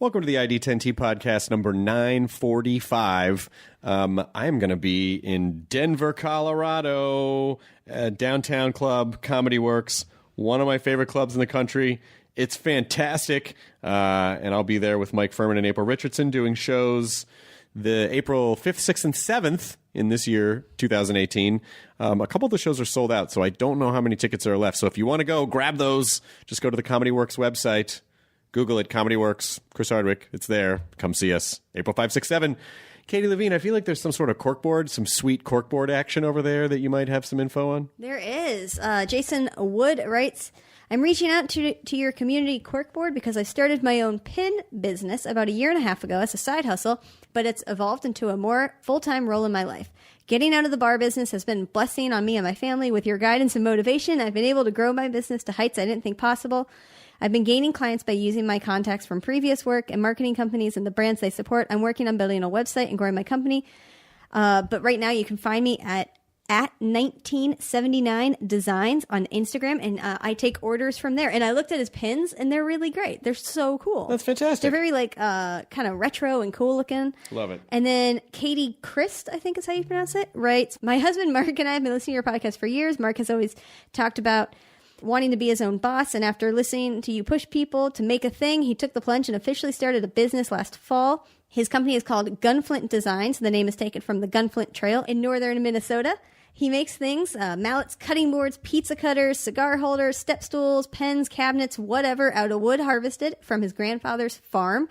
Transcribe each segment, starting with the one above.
Welcome to the ID10T podcast number 945. I am going to be in Denver, Colorado, Downtown Club, Comedy Works, one of my favorite clubs in the country. It's fantastic, and I'll be there with Mike Furman and April Richardson doing shows the April 5th, 6th, and 7th in this year, 2018. A couple of the shows are sold out, so I don't know how many tickets are left. So if you want to go, grab those. Just go to the Comedy Works website. Google it, Comedy Works, Chris Hardwick. It's there. Come see us. April 5, 6, 7. Katie Levine, I feel like there's some sort of corkboard, some sweet corkboard action over there that you might have some info on. There is. Jason Wood writes, I'm reaching out to your community corkboard because I started my own pin business about a year and a half ago as a side hustle, but it's evolved into a more full-time role in my life. Getting out of the bar business has been a blessing on me and my family. With your guidance and motivation, I've been able to grow my business to heights I didn't think possible. I've been gaining clients by using my contacts from previous work and marketing companies and the brands they support. I'm working on building a website and growing my company. But right now you can find me at 1979 Designs on Instagram, and I take orders from there. And I looked at his pins, and they're really great. They're so cool. That's fantastic. They're very kind of retro and cool looking. Love it. And then Katie Christ, I think is how you pronounce it, writes, my husband Mark and I have been listening to your podcast for years. Mark has always talked about wanting to be his own boss, and after listening to you push people to make a thing, he took the plunge and officially started a business last fall. His company is called Gunflint Designs. The name is taken from the Gunflint Trail in northern Minnesota. He makes things, mallets, cutting boards, pizza cutters, cigar holders, step stools, pens, cabinets, whatever, out of wood harvested from his grandfather's farm.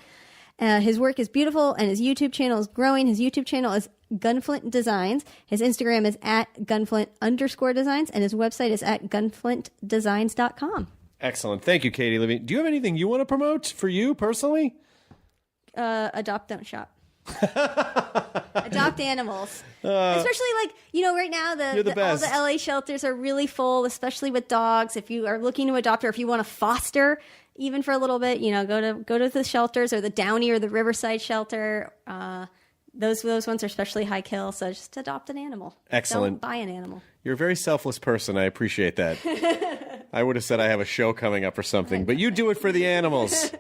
His work is beautiful, and his YouTube channel is growing. His YouTube channel is Gunflint Designs. His Instagram is at @Gunflint_designs, and his website is at gunflintdesigns.com. Excellent. Thank you, Katie Levine. Do you have anything you want to promote for you personally? Adopt, don't shop. Adopt animals. Especially right now all the LA shelters are really full, especially with dogs. If you are looking to adopt or if you want to foster even for a little bit, go to the shelters or the Downey or the Riverside shelter. Those ones are especially high kill, so just adopt an animal. Excellent. Don't buy an animal. You're a very selfless person. I appreciate that. I would have said I have a show coming up or something, but you do it for the animals.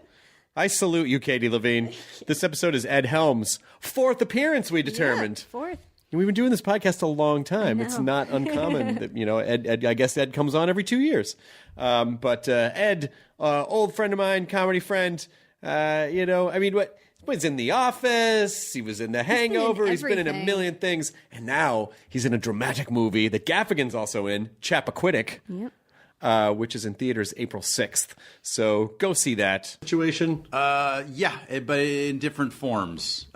I salute you, Katie Levine. This episode is Ed Helms' 4th appearance, we determined. Yeah, 4th. We've been doing this podcast a long time. It's not uncommon that, Ed, I guess Ed comes on every 2 years. But Ed, old friend of mine, comedy friend, was in The Office, he was in The Hangover, he's been in a million things, and now he's in a dramatic movie that Gaffigan's also in, Chappaquiddick. Yep. Which is in theaters April 6th. So go see that. Situation? But in different forms.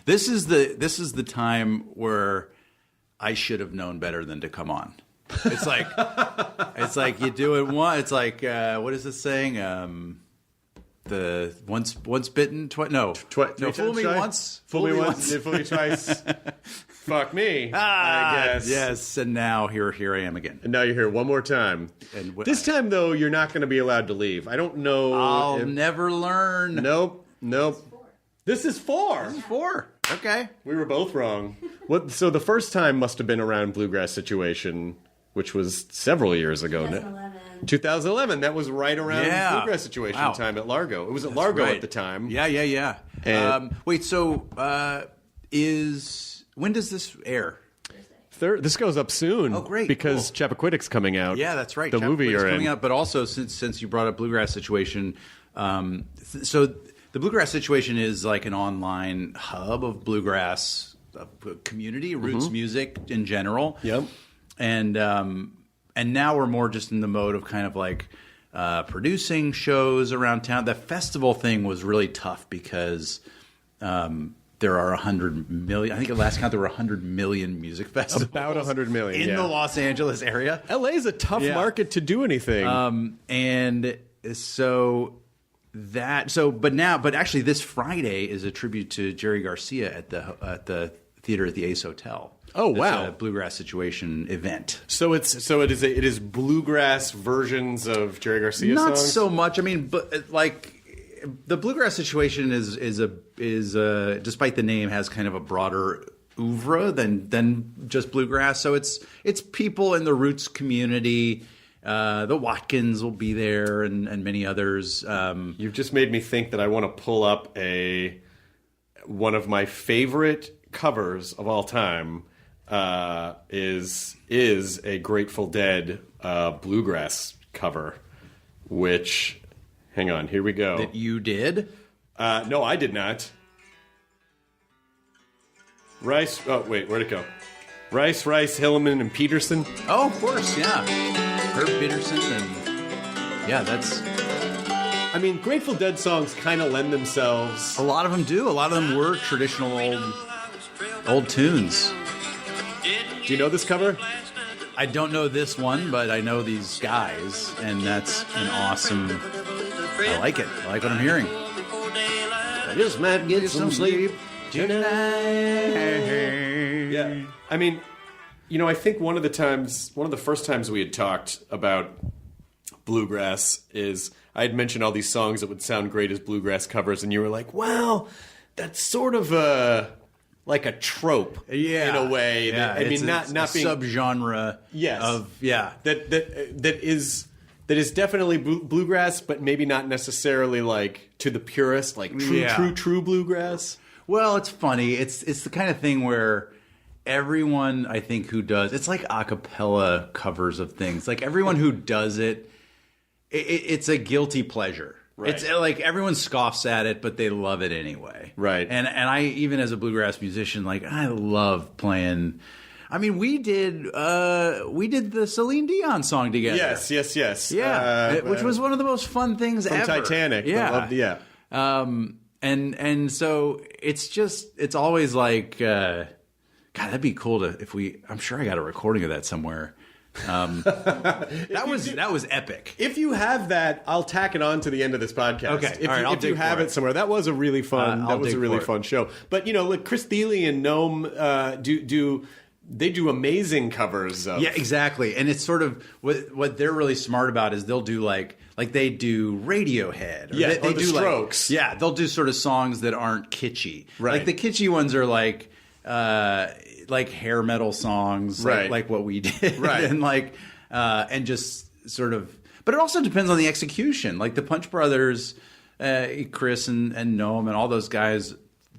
This is the time where I should have known better than to come on. It's like you do it once. It's like what is this saying? The once bitten, twice. No, fool me once, fool me once, fool me twice. Fuck me, I guess. Yes, and now here I am again. And now you're here one more time. And this time, though, you're not going to be allowed to leave. I don't know. I'll never learn. Nope. This is 4. This is 4. Okay. We were both wrong. So the first time must have been around Bluegrass Situation, which was several years ago. 2011. That was right around Bluegrass Situation time at Largo. It was at Largo at the time. Yeah. And wait, so when does this air? This goes up soon. Oh, great! Because cool. Chappaquiddick's coming out. Yeah, that's right. The movie you're coming in. out, but also since you brought up Bluegrass Situation, so the Bluegrass Situation is like an online hub of bluegrass community, roots music in general. Yep. And now we're more just in the mode of kind of like producing shows around town. The festival thing was really tough because there are 100 million. I think at last count there were 100 million music festivals. About 100 million in the Los Angeles area. LA is a tough market to do anything. But actually this Friday is a tribute to Jerry Garcia at the theater at the Ace Hotel. Oh, wow. It's a Bluegrass Situation event. So it is bluegrass versions of Jerry Garcia songs? Not so much. I mean, but like the Bluegrass Situation is despite the name has kind of a broader oeuvre than just bluegrass. So it's people in the roots community The Watkins will be there, and many others. You've just made me think that I want to pull up one of my favorite covers of all time. Is a Grateful Dead bluegrass cover, which, hang on, here we go. That you did? No, I did not. Rice, oh wait, where'd it go? Rice, Hilleman, and Peterson. Oh, of course, yeah. Herb Peterson, and yeah, that's... I mean, Grateful Dead songs kind of lend themselves... A lot of them do. A lot of them were traditional old tunes. Do you know this cover? I don't know this one, but I know these guys, and that's an awesome... I like it. I like what I'm hearing. I just might get some sleep tonight. Yeah. I mean, I think one of the first times we had talked about bluegrass is I had mentioned all these songs that would sound great as bluegrass covers, and you were like, well, that's sort of like a trope, in a way. Yeah, I mean, not being subgenre. Yes. That is definitely bluegrass, but maybe not necessarily like to the purist, like true bluegrass. Well, it's funny. It's the kind of thing where everyone, I think, who does it's like a cappella covers of things. Like everyone who does it's a guilty pleasure. Right. It's like everyone scoffs at it, but they love it anyway. Right. And I, even as a bluegrass musician, like I love playing. I mean, we did the Celine Dion song together. Yes. Yeah, which was one of the most fun things from ever. Titanic. Yeah. And so it's always like, God, that'd be cool I'm sure I got a recording of that somewhere. That was epic. If you have that, I'll tack it on to the end of this podcast. Okay, if you have it somewhere, that was a really fun. That was a really fun show. But look, Chris Thiele and Gnome do amazing covers of. Yeah, exactly. And it's sort of what they're really smart about is they'll do like they do Radiohead. Or they the do Strokes. They'll do sort of songs that aren't kitschy. Right. Like the kitschy ones are like hair metal songs, right. like what we did. Right. and just sort of, but it also depends on the execution. Like the Punch Brothers, Chris and Noam and all those guys,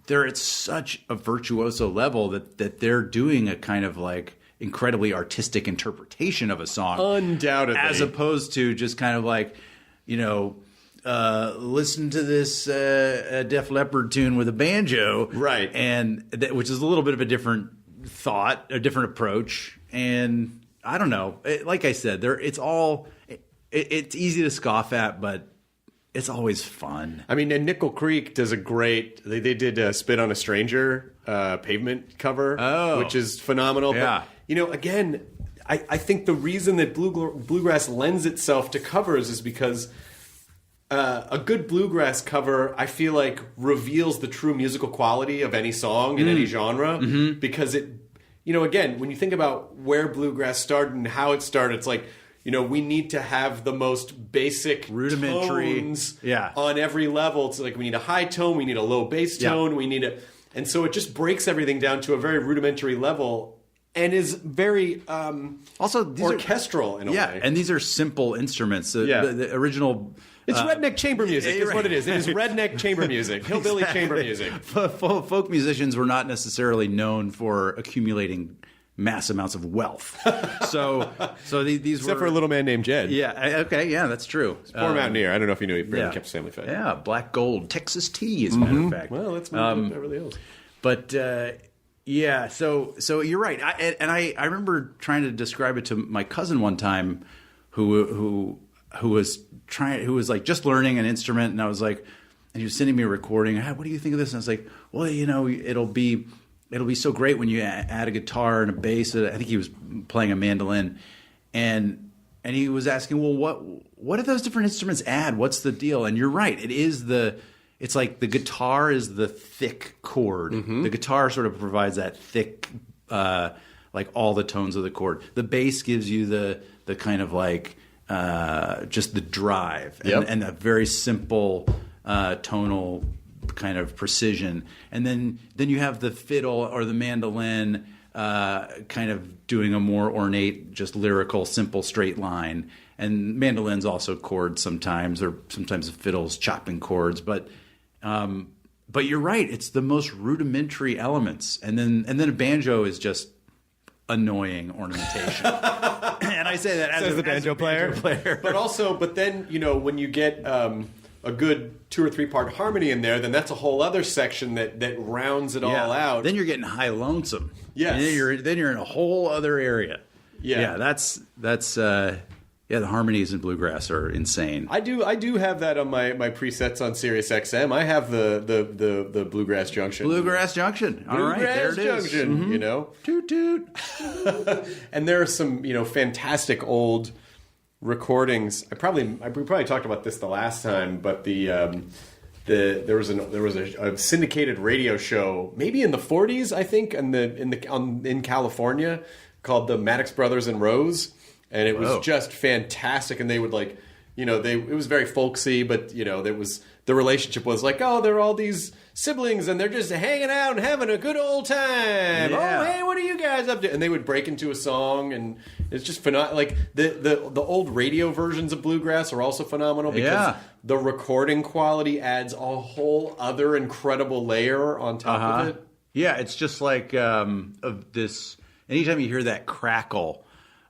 they're at such a virtuoso level that they're doing a kind of like incredibly artistic interpretation of a song. Undoubtedly. As opposed to just kind of like, listen to this Def Leppard tune with a banjo. Right. And which is a little bit of a different thought, a different approach. And I don't know. Like I said, it's easy to scoff at, but it's always fun. I mean, and Nickel Creek does a great. They did "Spit on a Stranger" Pavement cover, which is phenomenal. Yeah. But again, I think the reason that bluegrass lends itself to covers is because a good bluegrass cover, I feel like, reveals the true musical quality of any song in any genre. Mm-hmm. Because it, again, when you think about where bluegrass started and how it started, it's like. We need to have the most basic rudimentary tones on every level. It's like we need a high tone, we need a low bass tone, we need and so it just breaks everything down to a very rudimentary level and is very also orchestral in a way. Yeah, and these are simple instruments. The original. It's redneck chamber music is what it is. It is redneck chamber music, hillbilly chamber music. Folk musicians were not necessarily known for accumulating mass amounts of wealth. So these except were, for a little man named Jed. Yeah. Okay. Yeah, that's true. Poor mountaineer. I don't know if you knew he barely kept his family fed. Yeah. Black gold, Texas tea, as a matter of fact. Well, that's Beverly Hills. But yeah. So you're right. I remember trying to describe it to my cousin one time, who was like just learning an instrument, and I was like, and he was sending me a recording. What do you think of this? And I was like, well, it'll be so great when you add a guitar and a bass. I think he was playing a mandolin, and he was asking, well, what do those different instruments add? What's the deal? And you're right. It's like the guitar is the thick chord. Mm-hmm. The guitar sort of provides that thick, like all the tones of the chord. The bass gives you the kind of like just the drive and a very simple tonal kind of precision, and then you have the fiddle or the mandolin kind of doing a more ornate, just lyrical, simple straight line, and mandolins also chords sometimes, or sometimes the fiddles chopping chords. But you're right; it's the most rudimentary elements, and then a banjo is just annoying ornamentation. And I say that as a banjo player. But then, when you get a good 2 or 3 part harmony in there, then that's a whole other section that rounds it all out. Then you're getting high lonesome. Yes. And then you're in a whole other area. Yeah. That's the harmonies in bluegrass are insane. I do have that on my presets on Sirius XM. I have the Bluegrass Junction. Bluegrass Junction. All right, there it is. Junction, Toot toot. And there are some, fantastic old recordings. We probably talked about this the last time, but there was a syndicated radio show maybe in the 40s, I think, in California, called the Maddox Brothers and Rose. And it was just fantastic, and they would it was very folksy, but the relationship was like, oh, they're all these siblings, and they're just hanging out and having a good old time. Yeah. Oh, hey, what are you guys up to? And they would break into a song, and it's just phenomenal. Like the old radio versions of bluegrass are also phenomenal because the recording quality adds a whole other incredible layer on top of it. Yeah, it's just like of this. Anytime you hear that crackle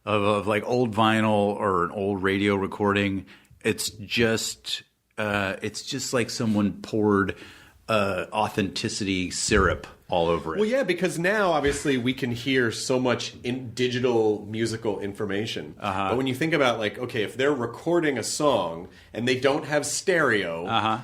of like old vinyl or an old radio recording, it's just like someone poured authenticity syrup all over it. Well, yeah, because now obviously we can hear so much in digital musical information. But when you think about if they're recording a song and they don't have stereo,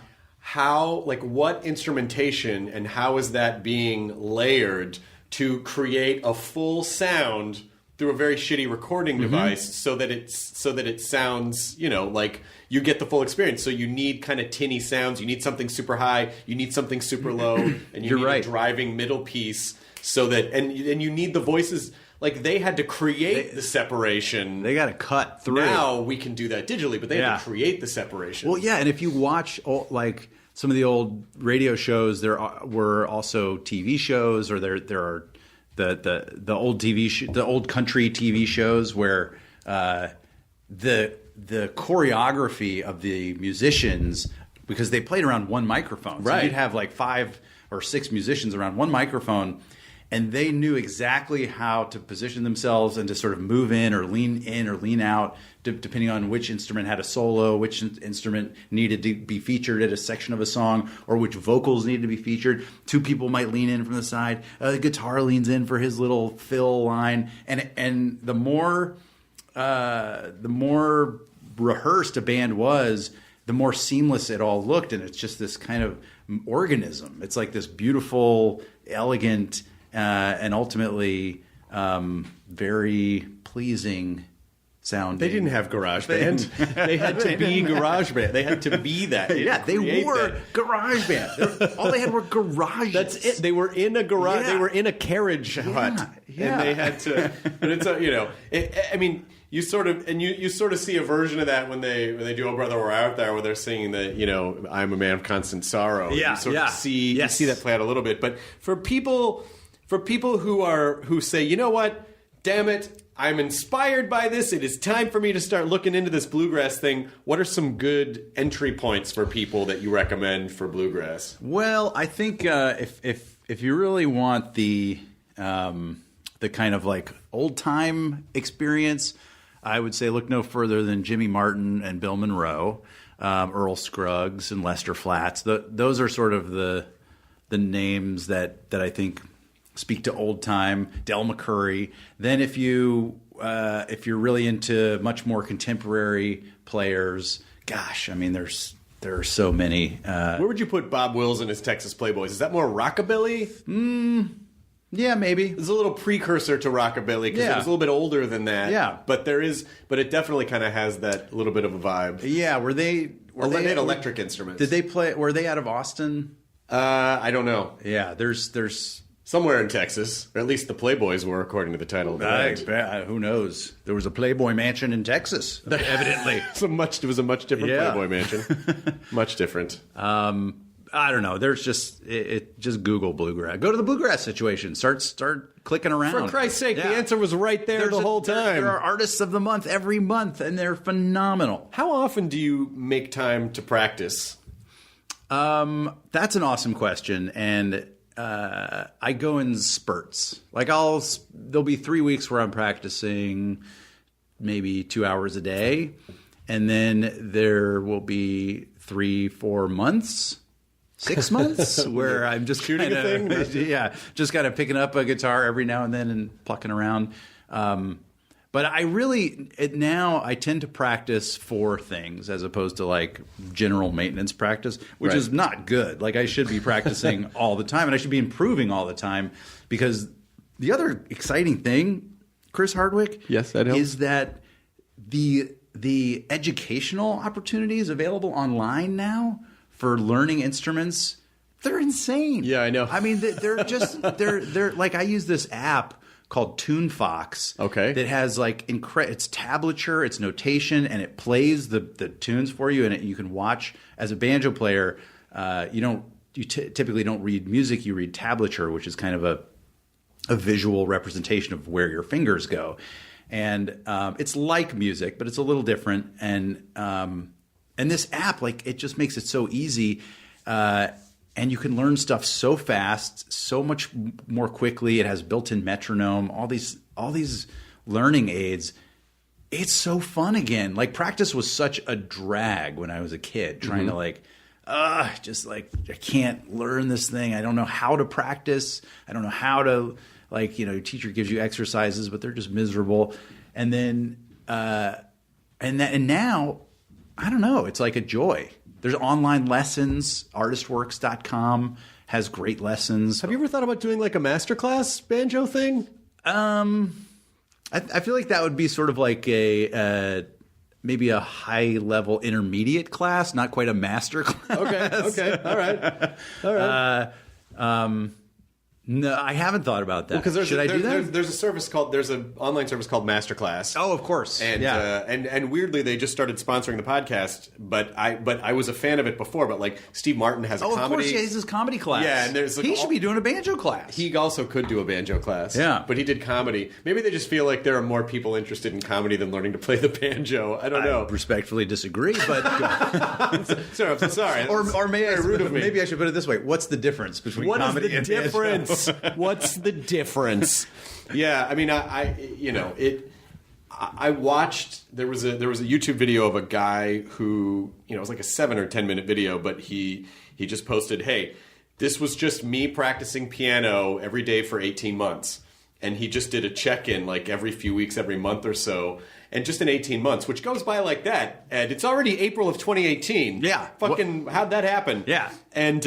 what instrumentation and how is that being layered to create a full sound through a very shitty recording device so that it sounds, like you get the full experience. So you need kind of tinny sounds. You need something super high. You need something super low. And you need a driving middle piece so that, and you need the voices. Like they had to create the separation. They got to cut through. Now we can do that digitally, but they had to create the separation. Well, yeah. And if you watch some of the old radio shows, there were also TV shows, or there are the old the old country TV shows where the choreography of the musicians, because they played around one microphone, so you'd have like 5 or 6 musicians around one microphone, and they knew exactly how to position themselves and to sort of move in or lean out, depending on which instrument had a solo, which instrument needed to be featured at a section of a song, or which vocals needed to be featured. 2 people might lean in from the side. The guitar leans in for his little fill line, and the more rehearsed a band was, the more seamless it all looked, and it's just this kind of organism. It's like this beautiful, elegant, and ultimately very pleasing sound. They didn't have GarageBand. They had to be GarageBand. They had to be that. They were GarageBand. All they had were garages. That's it. They were in a garage. Yeah. They were in a carriage hut. Yeah. And they had to. But it's you sort of see a version of that when they do "Oh Brother, We're Out There," where they're singing the "I'm a Man of Constant Sorrow." Yeah, you sort of see that play out a little bit. But for people who say, you know what, damn it, I'm inspired by this. It is time for me to start looking into this bluegrass thing. What are some good entry points for people that you recommend for bluegrass? Well, I think if you really want the kind of like old time experience, I would say look no further than Jimmy Martin and Bill Monroe, Earl Scruggs and Lester Flatts. Those are sort of the names that I think speak to old time. Del McCurry. Then if you're really into much more contemporary players, gosh, I mean there are so many. Where would you put Bob Wills and his Texas Playboys? Is that more rockabilly? Yeah, maybe. It's a little precursor to rockabilly because it was a little bit older than that. Yeah, but it definitely kind of has that little bit of a vibe. Yeah, they had electric instruments. Did they play? Were they out of Austin? I don't know. Yeah, there's somewhere in Texas, or at least the Playboys were, according to the title of the band. Who knows? There was a Playboy mansion in Texas, evidently. It was a much different Playboy mansion. Much different. I don't know. There's just just Google bluegrass. Go to the bluegrass situation. Start clicking around. For Christ's sake, the answer was right there the whole time. There are artists of the month every month, and they're phenomenal. How often do you make time to practice? That's an awesome question, and I go in spurts. Like there'll be 3 weeks where I'm practicing maybe 2 hours a day, and then there will be 3-4 months, 6 months where I'm just shooting a thing. Just kind of picking up a guitar every now and then and plucking around. But now I tend to practice for things as opposed to like general maintenance practice, which is not good. Like I should be practicing all the time, and I should be improving all the time, because the other exciting thing, Chris Hardwick, yes, Ed Helms, is that the educational opportunities available online now for learning instruments, they're insane. Yeah, I know. I mean, they're like, I use this app called TuneFox. Okay. That has like it's tablature, it's notation, and it plays the tunes for you, and you can watch as a banjo player. You typically don't read music, you read tablature, which is kind of a visual representation of where your fingers go. And it's like music, but it's a little different. And this app, like, it just makes it so easy. And you can learn stuff so fast, so much more quickly. It has built-in metronome, all these learning aids. It's so fun again. Like, practice was such a drag when I was a kid, trying to I can't learn this thing. I don't know how to practice. I don't know how to, your teacher gives you exercises, but they're just miserable. And then, and now, I don't know. It's like a joy. There's online lessons. Artistworks.com has great lessons. Have you ever thought about doing like a masterclass banjo thing? I feel like that would be sort of like maybe a high level intermediate class, not quite a master class. Okay. All right. No, I haven't thought about that. Well, should I do that? There's an online service called Masterclass. Oh, of course. And and weirdly, they just started sponsoring the podcast. But I was a fan of it before. But like Steve Martin has a comedy. Of course, he has his comedy class. Yeah, and there's he should be doing a banjo class. He also could do a banjo class. Yeah, but he did comedy. Maybe they just feel like there are more people interested in comedy than learning to play the banjo. I don't know. I respectfully disagree, but I'm so sorry. Or maybe I should put it this way: what's the difference between comedy and banjo? What's the difference? Yeah, I mean, I watched. There was a YouTube video of a guy who, it was like a 7 or 10 minute video, but he just posted, "Hey, this was just me practicing piano every day for 18 months," and he just did a check-in like every few weeks, every month or so. And just in 18 months, which goes by like that, and it's already April of 2018. Yeah, how'd that happen? Yeah, and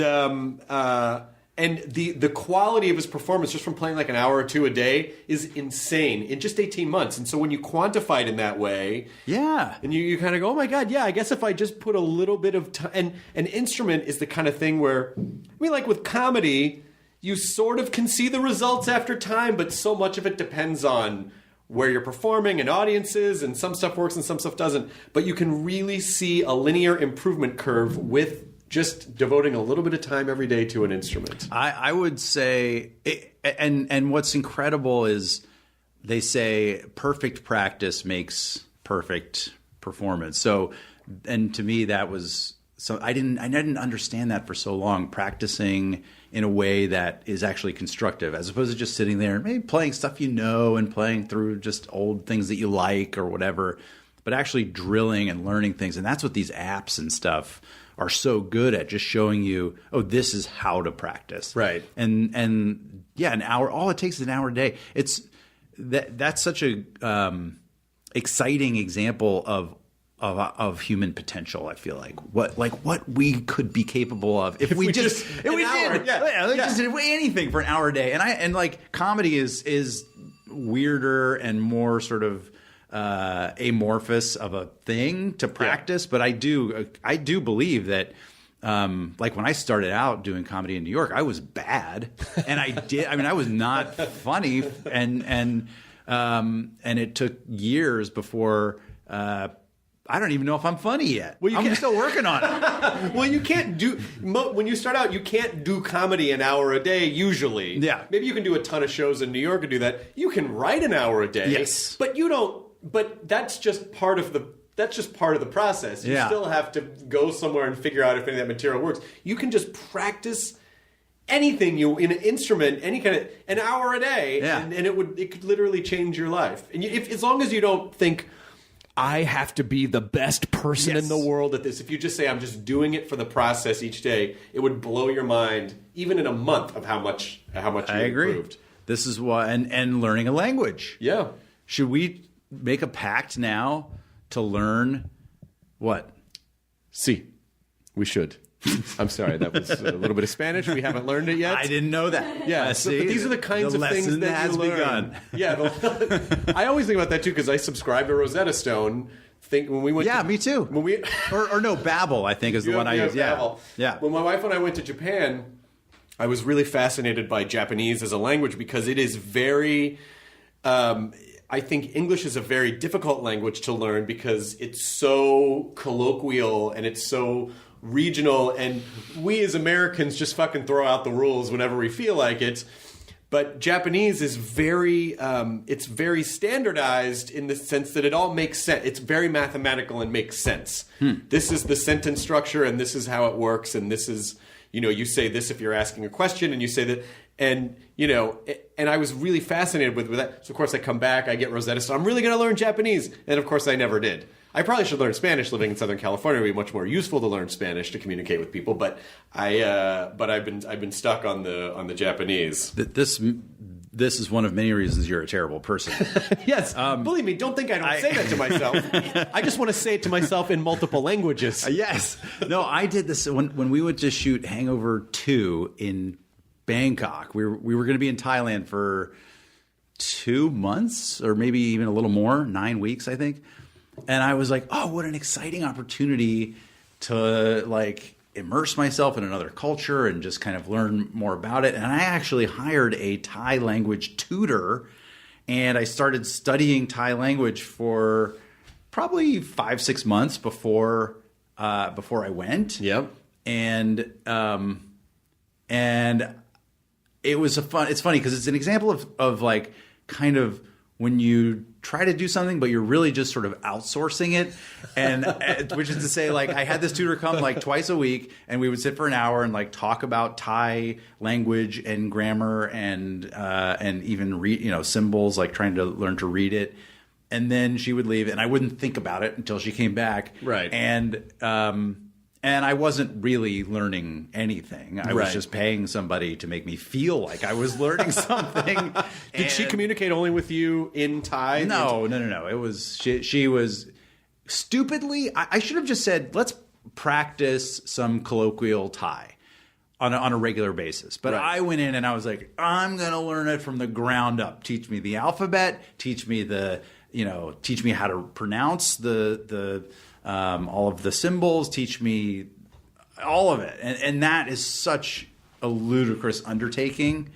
the quality of his performance just from playing like an hour or two a day is insane in just 18 months. And so when you quantify it in that way, and you kind of go, oh my God, yeah, I guess if I just put a little bit of time, and an instrument is the kind of thing where, like with comedy, you sort of can see the results after time, but so much of it depends on where you're performing and audiences, and some stuff works and some stuff doesn't. But you can really see a linear improvement curve with just devoting a little bit of time every day to an instrument. I would say, and what's incredible is they say perfect practice makes perfect performance. So, and to me that was so I didn't understand that for so long, practicing in a way that is actually constructive, as opposed to just sitting there and maybe playing stuff and playing through just old things that you like or whatever, but actually drilling and learning things. And that's what these apps and stuff are so good at, just showing you, oh, this is how to practice. Right. And yeah, an hour, all it takes is an hour a day. That's such a exciting example of human potential. I feel like what we could be capable of if we just did anything for an hour a day. And like comedy is weirder and more sort of amorphous of a thing to practice, but I do believe that like when I started out doing comedy in New York, I was bad, and I was not funny, and it took years before I don't even know if I'm funny yet. Well, I'm still working on it. Well, you can't do when you start out. You can't do comedy an hour a day usually. Yeah, maybe you can do a ton of shows in New York and do that. You can write an hour a day. Yes, but you don't. But that's just part of the. That's just part of the process. You still have to go somewhere and figure out if any of that material works. You can just practice anything in an instrument, any kind of an hour a day, and it could literally change your life. And as long as you don't think, I have to be the best person in the world at this. If you just say, I'm just doing it for the process each day, it would blow your mind, even in a month, of how much you improved. This is why, and learning a language. Yeah. Should we make a pact now to learn what? Sí. We should. I'm sorry, that was a little bit of Spanish. We haven't learned it yet. I didn't know that. Yeah, but these are the kinds of things that you learn. Begun. Yeah, I always think about that too because I subscribe to Rosetta Stone. When we went, me too. When we or no, Babbel, I think is the one I use. Babbel. Yeah. When my wife and I went to Japan, I was really fascinated by Japanese as a language because it is very. I think English is a very difficult language to learn because it's so colloquial and it's so regional, and we as Americans just fucking throw out the rules whenever we feel like it. But Japanese is very standardized in the sense that it all makes sense. It's very mathematical and makes sense. This is the sentence structure, and this is how it works, and this is, you say this if you're asking a question, and you say that, and, and I was really fascinated with that. So, of course, I come back, I get Rosetta Stone. I'm really going to learn Japanese. And, of course, I never did. I probably should learn Spanish. Living in Southern California, it would be much more useful to learn Spanish to communicate with people. But I've been stuck on the Japanese. This is one of many reasons you're a terrible person. Yes, believe me. Don't think I don't say that to myself. I just want to say it to myself in multiple languages. Yes. No, I did this when we went to shoot Hangover 2 in Bangkok. We were going to be in Thailand for 2 months, or maybe even a little more, 9 weeks, I think. And I was like, oh, what an exciting opportunity to immerse myself in another culture and just kind of learn more about it. And I actually hired a Thai language tutor, and I started studying Thai language for probably 5-6 months before I went. Yep. And it was it's funny because it's an example of kind of when you try to do something, but you're really just sort of outsourcing it. And which is to say, I had this tutor come twice a week, and we would sit for an hour and talk about Thai language and grammar and even read, symbols, trying to learn to read it. And then she would leave, and I wouldn't think about it until she came back. Right. And I wasn't really learning anything. I was just paying somebody to make me feel like I was learning something. Did she communicate only with you in Thai? No. It was she was stupidly. I should have just said, let's practice some colloquial Thai on a regular basis. But I went in and I was like, I'm going to learn it from the ground up. Teach me the alphabet. Teach me how to pronounce the all of the symbols, teach me all of it. And that is such a ludicrous undertaking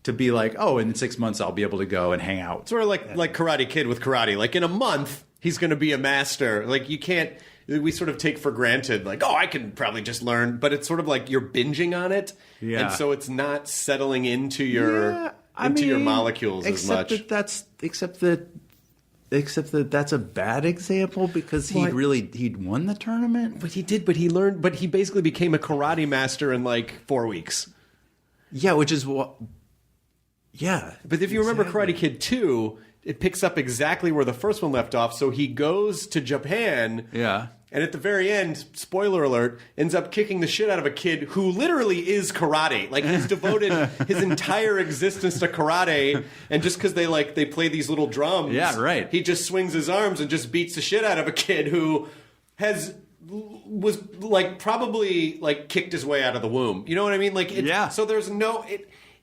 to be like, oh, in 6 months I'll be able to go and hang out. Sort of like Karate Kid with karate. In a month, he's going to be a master. You can't, we sort of take for granted, I can probably just learn. But it's sort of like you're binging on it. Yeah. And so it's not settling into your your molecules as much. Except that that's a bad example because he'd won the tournament. But he learned, but he basically became a karate master in 4 weeks. Yeah, which is what. Yeah. But if you remember Karate Kid 2, it picks up exactly where the first one left off. So he goes to Japan. Yeah. And at the very end, spoiler alert, ends up kicking the shit out of a kid who literally is karate. He's devoted his entire existence to karate, and just because they play these little drums, he just swings his arms and just beats the shit out of a kid who was probably kicked his way out of the womb. You know what I mean? So there's no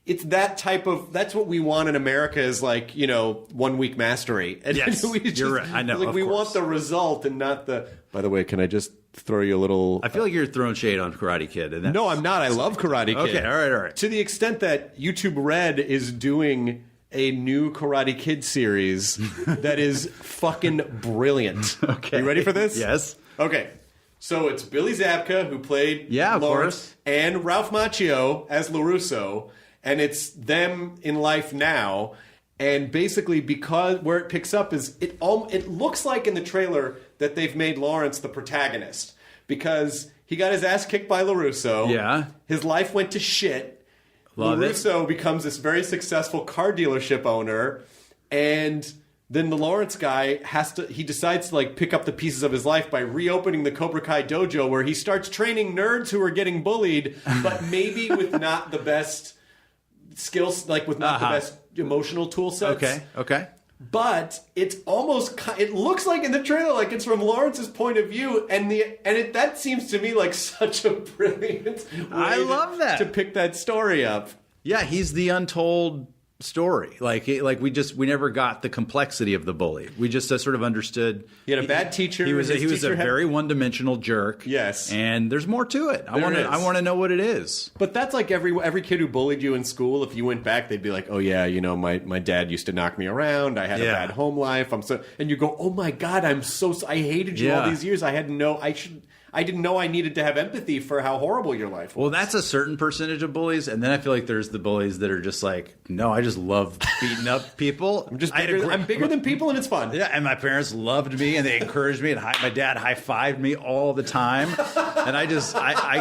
it's that type of, that's what we want in America is 1 week mastery. And yes, you're right. I know. We want the result and not the. By the way, can I just throw you a little? I feel like you're throwing shade on Karate Kid. No, I'm not. I love Karate Kid. Okay, all right. To the extent that YouTube Red is doing a new Karate Kid series that is fucking brilliant. Okay. You ready for this? Yes. Okay. So it's Billy Zabka, who played of Lawrence, course. and Ralph Macchio as LaRusso, and it's them in life now. And basically, because where it picks up is it looks like in the trailer that they've made Lawrence the protagonist because he got his ass kicked by LaRusso. Yeah. His life went to shit. LaRusso becomes this very successful car dealership owner, and then the Lawrence guy decides to like pick up the pieces of his life by reopening the Cobra Kai dojo, where he starts training nerds who are getting bullied, but maybe with not the best skills, like with not the best emotional tool sets. Okay. But it's almost, it looks like in the trailer like it's from Lawrence's point of view, and that seems to me like such a brilliant way to pick that story up. Yeah, he's the untold story. Like we never got the complexity of the bully. We just sort of understood. He had a bad teacher. He was a very one-dimensional jerk. Yes, and there's more to it. I want to know what it is. But that's like every kid who bullied you in school. If you went back, they'd be like, "Oh yeah, my dad used to knock me around. I had a bad home life. And you go, "Oh my God, I hated you all these years. I didn't know I needed to have empathy for how horrible your life was." Well, that's a certain percentage of bullies, and then I feel like there's the bullies that are just like, no, I just love beating up people. I'm bigger than people, and it's fun. Yeah, and my parents loved me, and they encouraged me, and my dad high-fived me all the time, and I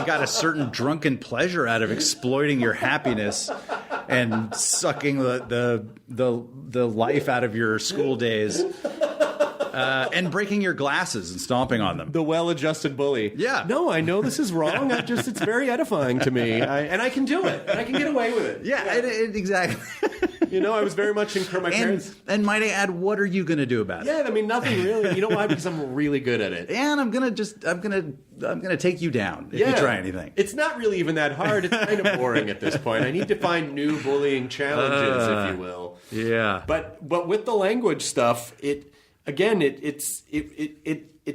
got a certain drunken pleasure out of exploiting your happiness and sucking the life out of your school days. And breaking your glasses and stomping on them. The well-adjusted bully. Yeah. No, I know this is wrong. It's very edifying to me. And I can do it. And I can get away with it. Yeah. Exactly. I was very much in my parents. And might I add, what are you going to do about it? Yeah, I mean, nothing really. You know why? Because I'm really good at it. And I'm going to take you down if you try anything. It's not really even that hard. It's kind of boring at this point. I need to find new bullying challenges, if you will. Yeah. But with the language stuff, it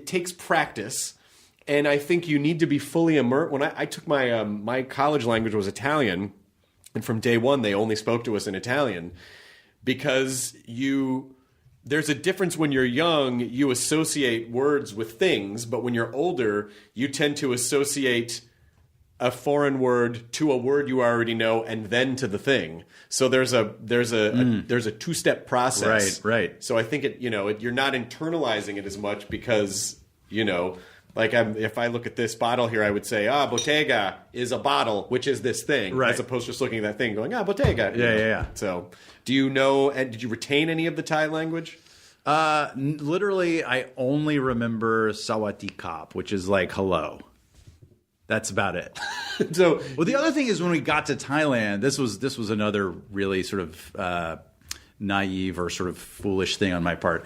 takes practice, and I think you need to be fully immersed. When I took my college language was Italian, and from day one they only spoke to us in Italian because there's a difference when you're young. You associate words with things, but when you're older, you tend to associate a foreign word to a word you already know and then to the thing. So there's a two-step process. Right. So I think you're not internalizing it as much because, if I look at this bottle here, I would say, bottega is a bottle, which is this thing, as opposed to just looking at that thing going, bottega. Yeah. So do you know, and did you retain any of the Thai language? Literally, I only remember Sawati Kap, which is like hello. That's about it. So, well, the other thing is when we got to Thailand, this was another really sort of naive or sort of foolish thing on my part.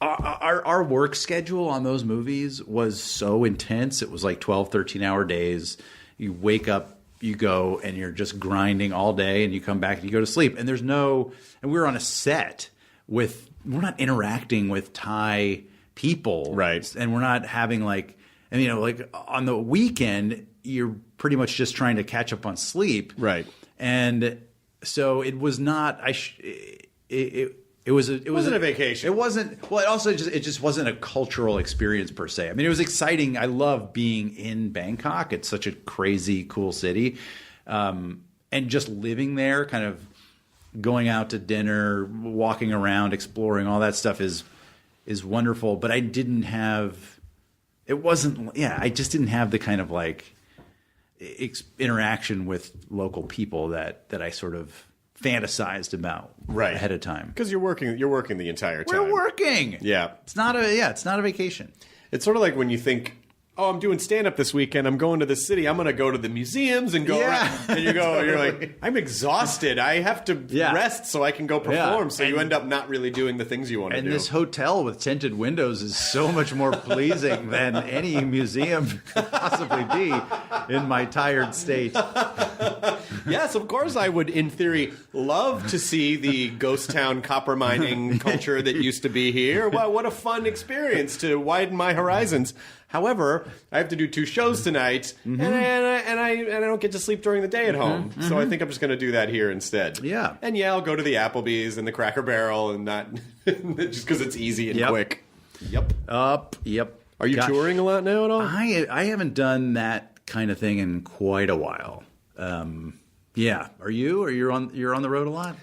Our work schedule on those movies was so intense. It was like 12, 13-hour days. You wake up, you go, and you're just grinding all day, and you come back and you go to sleep. And and we were on a set we're not interacting with Thai people. Right. And we're not having like on the weekend, you're pretty much just trying to catch up on sleep. Right. And so it was not, it wasn't a vacation. It wasn't, well, it just wasn't a cultural experience per se. I mean, it was exciting. I love being in Bangkok. It's such a crazy, cool city. And just living there, kind of going out to dinner, walking around, exploring, all that stuff is wonderful. But I didn't have... I just didn't have the kind of like interaction with local people that I sort of fantasized about ahead of time. Because you're working the entire time. We're working. Yeah. It's not a vacation. It's sort of like when you think, I'm doing stand-up this weekend. I'm going to the city. I'm going to go to the museums and go around. And you're like, I'm exhausted. I have to rest so I can go perform. Yeah. So you end up not really doing the things you want to do. And this hotel with tinted windows is so much more pleasing than any museum could possibly be in my tired state. Yes, of course I would, in theory, love to see the ghost town copper mining culture that used to be here. Wow, what a fun experience to widen my horizons. However, I have to do 2 shows tonight, and I don't get to sleep during the day at home. So I think I'm just going to do that here instead. Yeah. And yeah, I'll go to the Applebee's and the Cracker Barrel and not just because it's easy and quick. Yep. Yep. Are you touring a lot now at all? I haven't done that kind of thing in quite a while. Yeah. Are you? Or you're on the road a lot?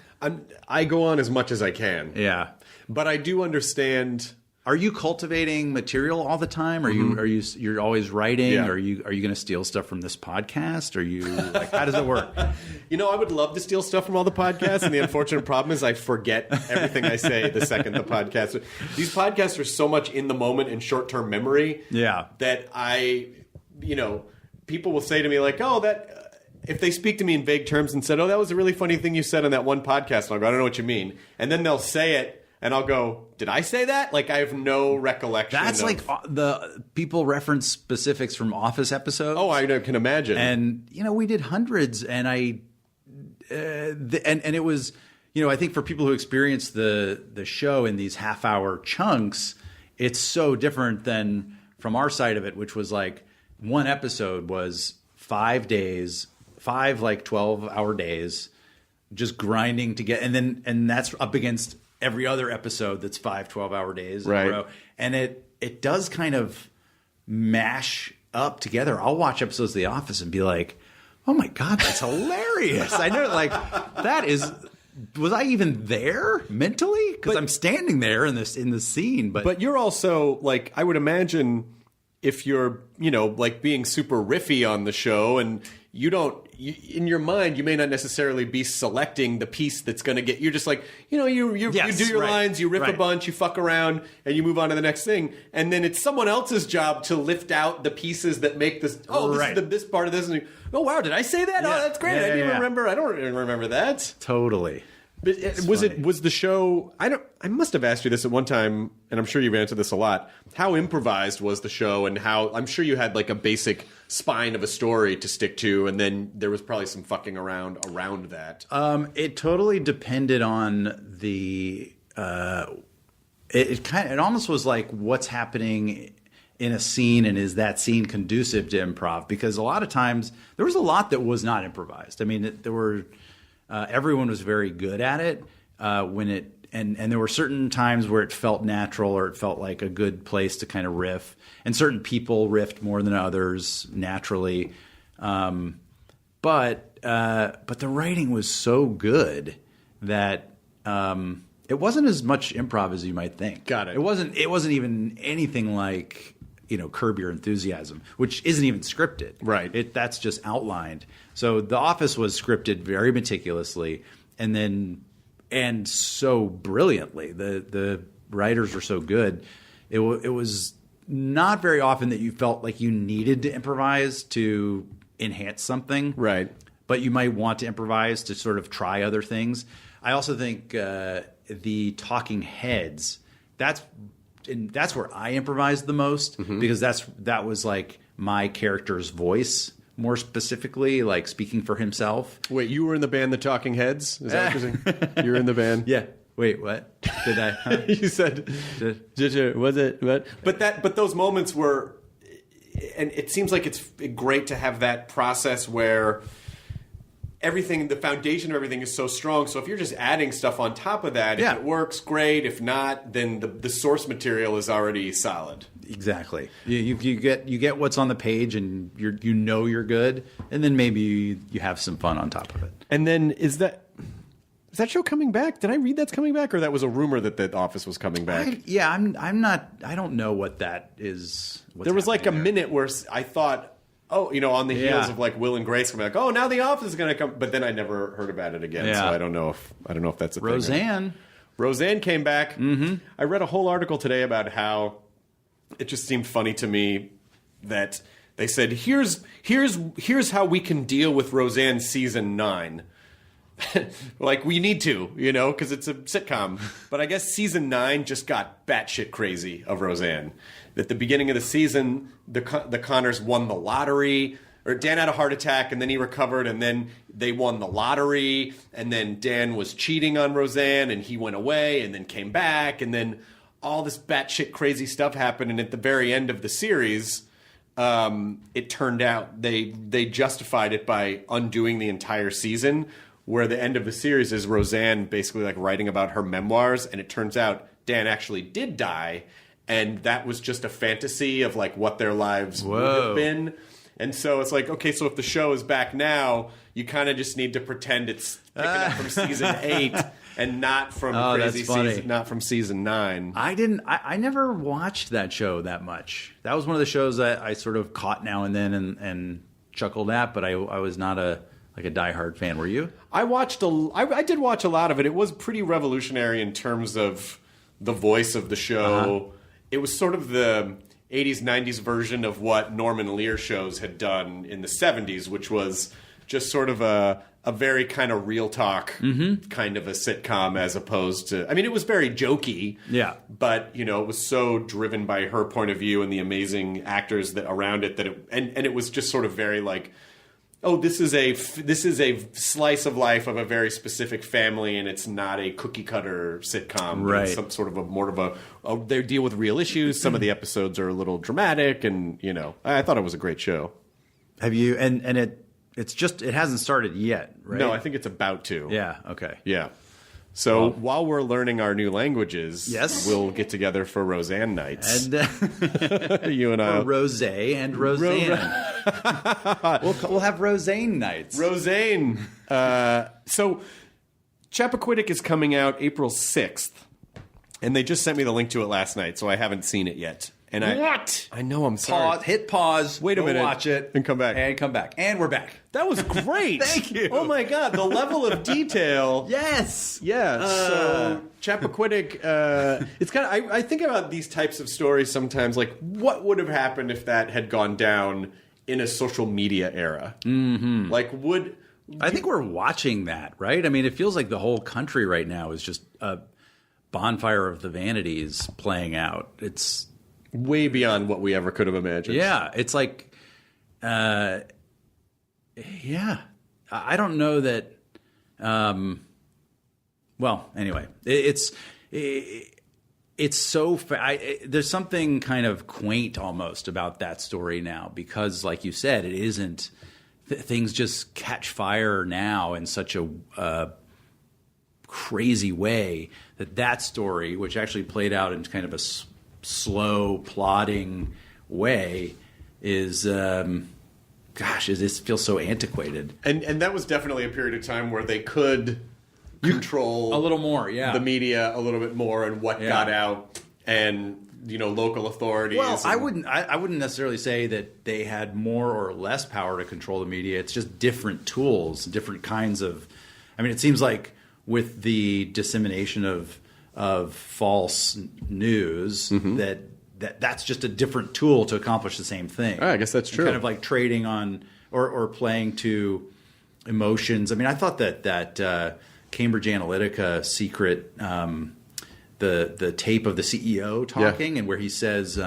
I go on as much as I can. Yeah. But I do understand. Are you cultivating material all the time? Are you're always writing? Yeah. Are you going to steal stuff from this podcast? Are you like, how does it work? I would love to steal stuff from all the podcasts, and the unfortunate problem is I forget everything I say the second the podcast. These podcasts are so much in the moment and short-term memory. Yeah. That people will say to me like, "Oh, that." If they speak to me in vague terms and said, "Oh, that was a really funny thing you said on that one podcast," and I'll go, "I don't know what you mean," and then they'll say it. And I'll go, did I say that? Like, I have no recollection. That's like the people reference specifics from Office episodes. Oh, I can imagine. And, we did hundreds. And and it was, I think for people who experience the show in these half-hour chunks, it's so different than from our side of it, which was like one episode was 5 days, 5 like 12-hour days, just grinding to get, and that's up against every other episode that's 5 12-hour days in a row. And it does kind of mash up together. I'll watch episodes of The Office and be like, oh my God, that's hilarious. I know, like, was I even there mentally? Because I'm standing there in the scene. But you're also, like, I would imagine if you're, like being super riffy on the show and in your mind, you may not necessarily be selecting the piece that's going to get. You're just like, you do your lines, you riff a bunch, you fuck around, and you move on to the next thing. And then it's someone else's job to lift out the pieces that make this. Oh, this is this part of this. And oh wow, did I say that? Yeah. Oh, that's great. I didn't remember. I don't even remember that. Totally. But was the show? I must have asked you this at one time, and I'm sure you've answered this a lot. How improvised was the show, and how I'm sure you had like a basic spine of a story to stick to, and then there was probably some fucking around that. It totally depended on the. It almost was like what's happening in a scene, and is that scene conducive to improv? Because a lot of times there was a lot that was not improvised. I mean, there were. Everyone was very good at it and there were certain times where it felt natural or it felt like a good place to kind of riff, and certain people riffed more than others naturally. But the writing was so good that it wasn't as much improv as you might think. Got it. It wasn't even anything like Curb Your Enthusiasm, which isn't even scripted. Right. That's just outlined. So The Office was scripted very meticulously, and so brilliantly. The writers were so good. It was not very often that you felt like you needed to improvise to enhance something. Right. But you might want to improvise to sort of try other things. I also think the talking heads, that's where I improvised the most, because that was like my character's voice, more specifically, like speaking for himself. Wait, you were in the band The Talking Heads? Is that what you're saying? You were in the band? Yeah. Wait, what? Did I? Huh? You said, was it? What? But those moments were, and it seems like it's great to have that process where the foundation of everything is so strong. So if you're just adding stuff on top of that, if it works, great. If not, then the source material is already solid. Exactly. You get what's on the page, and you're good, and then maybe you have some fun on top of it. And then is that show coming back? Did I read that's coming back, or that was a rumor that The Office was coming back? I'm not. I don't know what that is. There was like a minute where I thought, on the heels of like Will and Grace coming, like, oh, now The Office is going to come, but then I never heard about it again. So I don't know if that's a thing. Roseanne came back. Mm-hmm. I read a whole article today about how it just seemed funny to me that they said, here's how we can deal with Roseanne season 9. Like, we need to, because it's a sitcom. But I guess season 9 just got batshit crazy of Roseanne. At the beginning of the season, the Connors won the lottery. Dan had a heart attack, and then he recovered, and then they won the lottery, and then Dan was cheating on Roseanne, and he went away, and then came back, and then all this batshit crazy stuff happened, and at the very end of the series, it turned out they justified it by undoing the entire season, where the end of the series is Roseanne basically like writing about her memoirs, and it turns out Dan actually did die, and that was just a fantasy of like what their lives would have been. And so it's like, okay, so if the show is back now, you kind of just need to pretend it's picking up from season 8 and not from crazy season, not from season 9. I never watched that show that much. That was one of the shows that I sort of caught now and then and chuckled at, but I was not a diehard fan. Were you? I did watch a lot of it. It was pretty revolutionary in terms of the voice of the show. It was sort of the 80s, 90s version of what Norman Lear shows had done in the 70s, which was just sort of a very kind of real talk kind of a sitcom, as opposed to, I mean, it was very jokey. Yeah. But, you know, it was so driven by her point of view and the amazing actors that around it that it was just sort of very like, oh, this is a slice of life of a very specific family, and it's not a cookie cutter sitcom. Right. It's some sort of more of a they deal with real issues. Some of the episodes are a little dramatic, and you know, I thought it was a great show. Have you? And it hasn't started yet, right? No, I think it's about to. Yeah. Okay. Yeah. So while we're learning our new languages, we'll get together for Roseanne nights. And you and I. Or Rose and Roseanne. We'll have Roseanne nights. Roseanne. So Chappaquiddick is coming out April 6th. And they just sent me the link to it last night, so I haven't seen it yet. And what? I know, I'm sorry. Hit pause. Wait a minute. Watch it. And come back. And we're back. That was great. Thank you. Oh, my God. The level of detail. Yes. Yeah. So Chappaquiddick, it's kind of, I think about these types of stories sometimes, like what would have happened if that had gone down in a social media era? Mm-hmm. Like I think we're watching that, right? I mean, it feels like the whole country right now is just a bonfire of the vanities playing out. It's way beyond what we ever could have imagined. Yeah, it's like, I don't know that. Well, anyway, it's so. There's something kind of quaint almost about that story now, because, like you said, it isn't. Things just catch fire now in such a crazy way that story, which actually played out in kind of a slow, plodding way, is it feels so antiquated. And that was definitely a period of time where they could control a little more, the media a little bit more, and what got out, and you know, local authorities. Well, I wouldn't necessarily say that they had more or less power to control the media. It's just different tools, different kinds of. I mean, it seems like with the dissemination of false news, that's just a different tool to accomplish the same thing. I guess that's true. Kind of like trading on or playing to emotions. I mean, I thought that Cambridge Analytica secret, the tape of the CEO talking, and where he says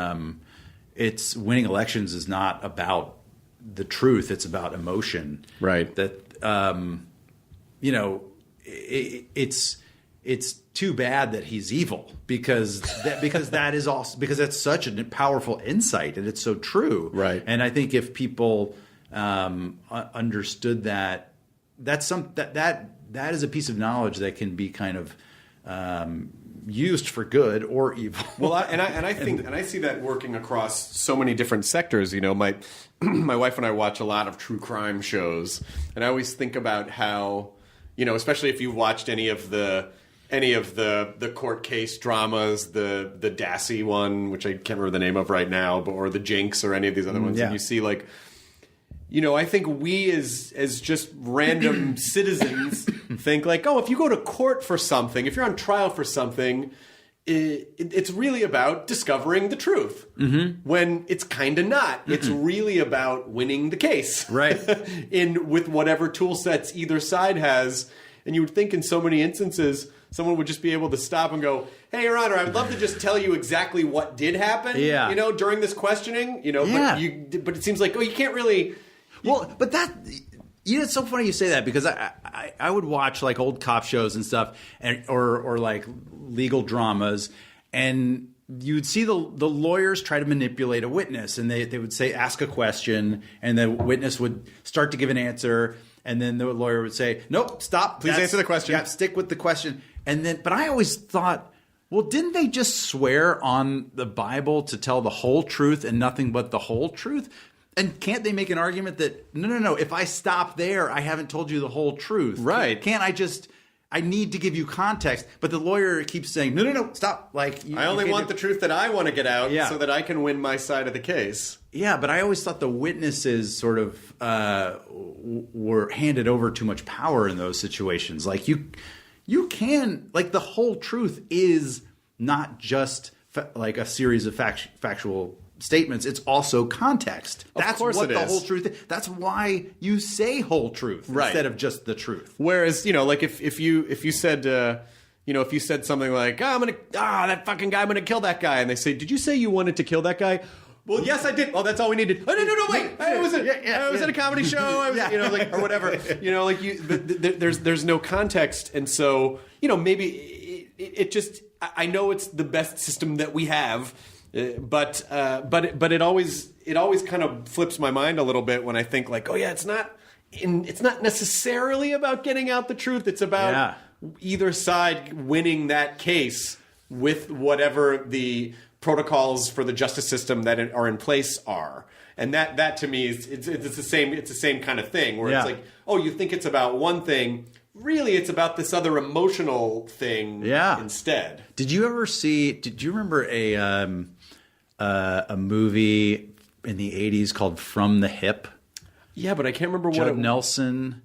it's winning elections is not about the truth; it's about emotion. Right. That you know, it's too bad that he's evil, because that is also because that's such a powerful insight, and it's so true. Right. And I think if people understood that, that is a piece of knowledge that can be kind of used for good or evil. Well, I see that working across so many different sectors. You know, my wife and I watch a lot of true crime shows, and I always think about how, you know, especially if you've watched any of the court case dramas, the Dassey one, which I can't remember the name of right now, or the Jinx, or any of these other ones, and you see, like, you know, I think we as just random citizens think like, oh, if you go to court for something, if you're on trial for something, it's really about discovering the truth. Mm-hmm. When it's kind of not. Mm-mm. It's really about winning the case. Right. With whatever tool sets either side has. And you would think in so many instances, someone would just be able to stop and go, hey, Your Honor, I would love to just tell you exactly what did happen, you know, during this questioning, you know, but it seems like, oh, you can't really... Well, but that, it's so funny you say that, because I would watch like old cop shows and stuff, or like legal dramas, and you'd see the lawyers try to manipulate a witness, and they would say, ask a question, and the witness would start to give an answer, and then the lawyer would say, nope, stop. Please answer the question. Yeah, stick with the question. But I always thought, well, didn't they just swear on the Bible to tell the whole truth and nothing but the whole truth? And can't they make an argument that, no, if I stop there, I haven't told you the whole truth. Right. Can't I need to give you context. But the lawyer keeps saying, no, stop. Like, I only want the truth that I want to get out so that I can win my side of the case. Yeah, but I always thought the witnesses sort of were handed over too much power in those situations. Like, you can, like, the whole truth is not just like a series of factual statements. It's also context. That's what the whole truth is. That's why you say whole truth instead of just the truth. Whereas, like if you said if you said something like, that fucking guy, I'm gonna kill that guy, and they say, did you say you wanted to kill that guy? Well, yes, I did. Oh, that's all we needed. Oh, no, wait. I was at a comedy show. I was, or whatever. There's no context, and so maybe it just. I know it's the best system that we have, but it always kind of flips my mind a little bit when I think like, oh yeah, it's not necessarily about getting out the truth. It's about either side winning that case with whatever the protocols for the justice system that are in place are. And that to me is it's the same kind of thing where it's like, oh, you think it's about one thing, really it's about this other emotional thing instead. Did you remember a movie in the 80s called From the Hip? Yeah, but I can't remember what Nelson.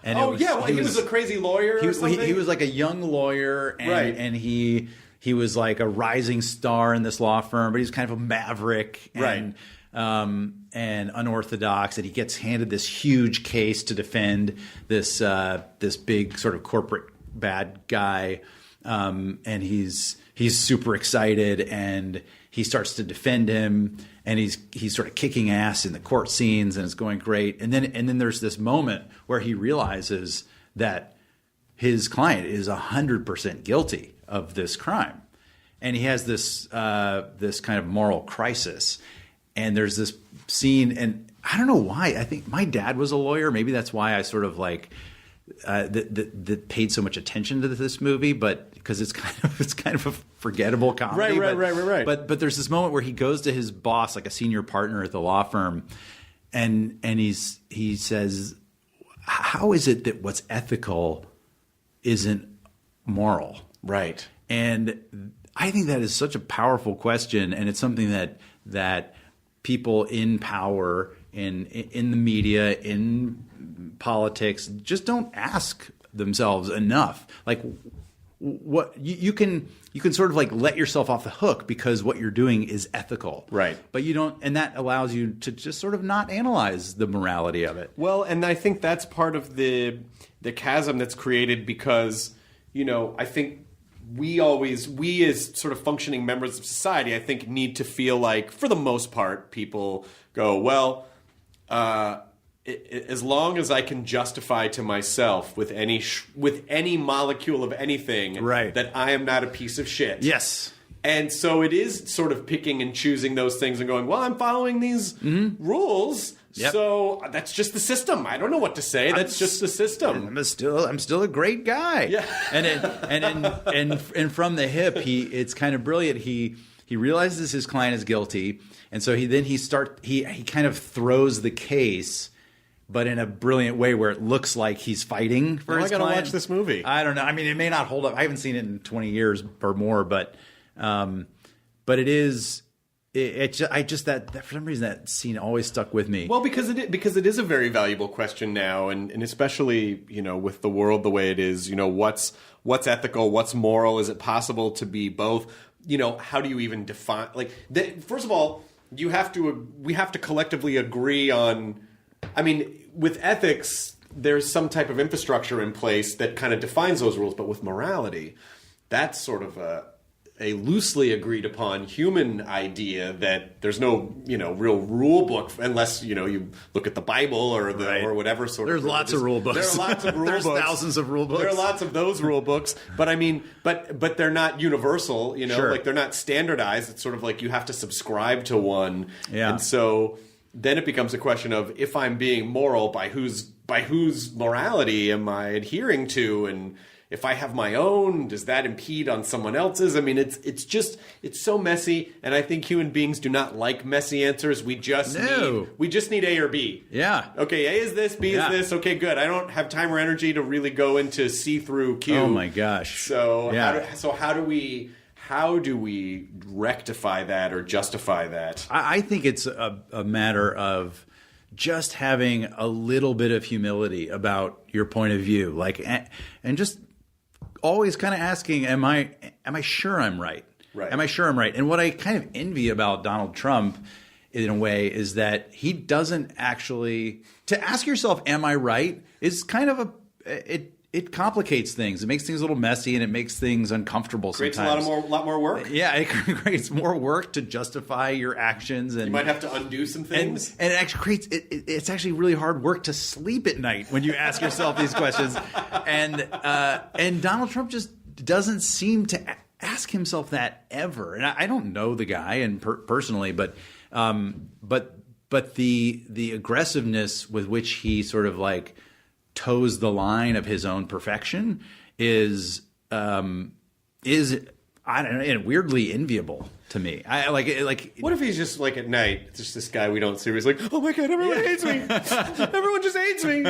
And he was a crazy lawyer or something? He was like a young lawyer, and he was like a rising star in this law firm, but he was kind of a maverick and unorthodox, and he gets handed this huge case to defend this big sort of corporate bad guy, and he's super excited, and he starts to defend him, and he's sort of kicking ass in the court scenes, and it's going great, and then there's this moment where he realizes that his client is 100% guilty of this crime, and he has this kind of moral crisis. And there's this scene, and I don't know why. I think my dad was a lawyer. Maybe that's why I sort of like that paid so much attention to this movie. But because it's kind of a forgettable comedy. Right. But there's this moment where he goes to his boss, like a senior partner at the law firm, and he says, "How is it that what's ethical isn't moral?" Right. And I think that is such a powerful question, and it's something that people in power, in the media, in politics, just don't ask themselves enough. Like, what you can sort of like let yourself off the hook because what you're doing is ethical, right? But you don't, and that allows you to just sort of not analyze the morality of it. Well, and I think that's part of the chasm that's created because I think. We as sort of functioning members of society, I think, need to feel like, for the most part, people go, well, as long as I can justify to myself with any molecule of anything that I am not a piece of shit. Yes. And so it is sort of picking and choosing those things and going, well, I'm following these rules. Yep. So that's just the system. I don't know what to say. That's just the system. I'm still a great guy. Yeah. and from the hip, it's kind of brilliant. He realizes his client is guilty, and so he kind of throws the case, but in a brilliant way where it looks like he's fighting for his client. I gotta watch this movie. I don't know. I mean, it may not hold up. I haven't seen it in 20 years or more, but it is. That for some reason that scene always stuck with me. Well, because it is a very valuable question now, and especially with the world the way it is, what's ethical, what's moral? Is it possible to be both? How do you even define? First of all, we have to collectively agree on. I mean, with ethics, there's some type of infrastructure in place that kind of defines those rules, but with morality, that's sort of a loosely agreed upon human idea that there's no, real rule book unless, you look at the Bible or or whatever sort There's of. lots of rule books. There are lots of rule There's books. thousands of rule books. There are lots of those rule books, but I mean, but they're not universal, Sure. like they're not standardized. It's sort of like you have to subscribe to one. Yeah. And so then it becomes a question of if I'm being moral, by whose morality am I adhering to, and if I have my own, does that impede on someone else's? I mean, it's so messy, and I think human beings do not like messy answers. We just need A or B. Yeah. Okay, A is this, B is this. Okay, good. I don't have time or energy to really go into C through Q. Oh my gosh. So how do we rectify that or justify that? I think it's a matter of just having a little bit of humility about your point of view, like, and just always kind of asking, am I sure I'm right? Right. Am I sure I'm right? And what I kind of envy about Donald Trump, in a way, is that he doesn't actually, to ask yourself, am I right, is kind of it complicates things. It makes things a little messy, and it makes things uncomfortable Creates sometimes. a lot more work. Yeah, it creates more work to justify your actions, and You might have to undo some things. and it actually creates it's actually really hard work to sleep at night when you ask yourself these questions. And Donald Trump just doesn't seem to ask himself that ever. And I don't know the guy and personally, but the aggressiveness with which he sort of like toes the line of his own perfection is I don't know, weirdly enviable to me. I like. What if he's just like at night, just this guy we don't see, where he's like, oh my God, everyone hates me. Everyone just hates me.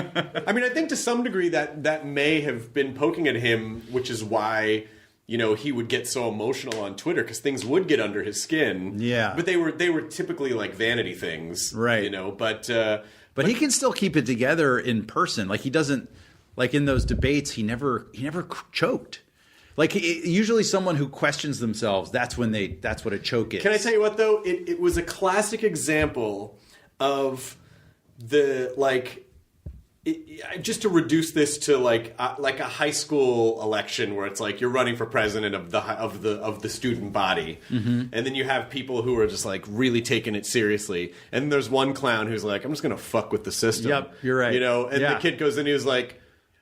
I mean, I think to some degree that may have been poking at him, which is why, he would get so emotional on Twitter, because things would get under his skin. Yeah. But they were typically like vanity things. Right. But he can still keep it together in person. Like he doesn't, like in those debates, he never choked. Like usually someone who questions themselves, that's what a choke is. Can I tell you what, though? It was a classic example of the, just to reduce this to like a high school election where it's like you're running for president of the student body, and then you have people who are just like really taking it seriously, and there's one clown who's like, I'm just gonna fuck with the system. Yep, you're right. And the kid goes in, he was like,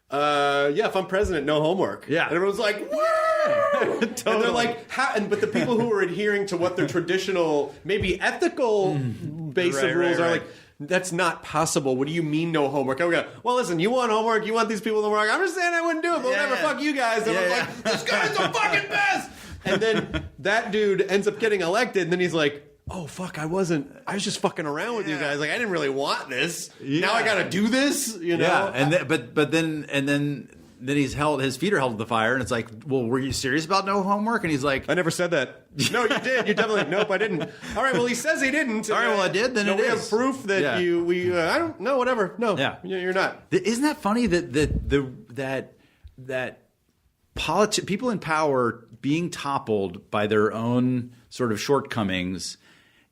if I'm president, no homework. Yeah. And everyone's like, woo! Totally. And they're like, but the people who are adhering to what their traditional, maybe ethical base of rules are like, that's not possible. What do you mean no homework? I go, well, listen, you want homework, you want these people to work. I'm just saying I wouldn't do it, but whatever, fuck you guys. And like, this guy's the fucking best! And then that dude ends up getting elected, and then he's like, oh, fuck, I was just fucking around with you guys. Like, I didn't really want this. Yeah. Now I gotta do this, Yeah, and then his feet are held to the fire, and it's like, well, were you serious about no homework? And he's like, I never said that. No, you did. You definitely. Nope, I didn't. All right, well, he says he didn't. All right, well, I did. Then we have proof that I don't know. Whatever. No. Yeah. You're not. Isn't that funny that people in power being toppled by their own sort of shortcomings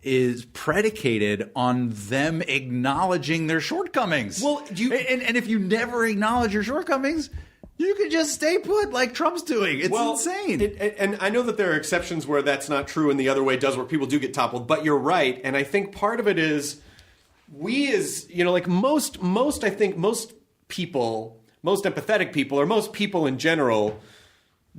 is predicated on them acknowledging their shortcomings. Well, and if you never acknowledge your shortcomings, you could just stay put like Trump's doing. It's insane. And I know that there are exceptions where that's not true and the other way does, where people do get toppled. But you're right. And I think part of it is we as, like most people, most empathetic people, or most people in general,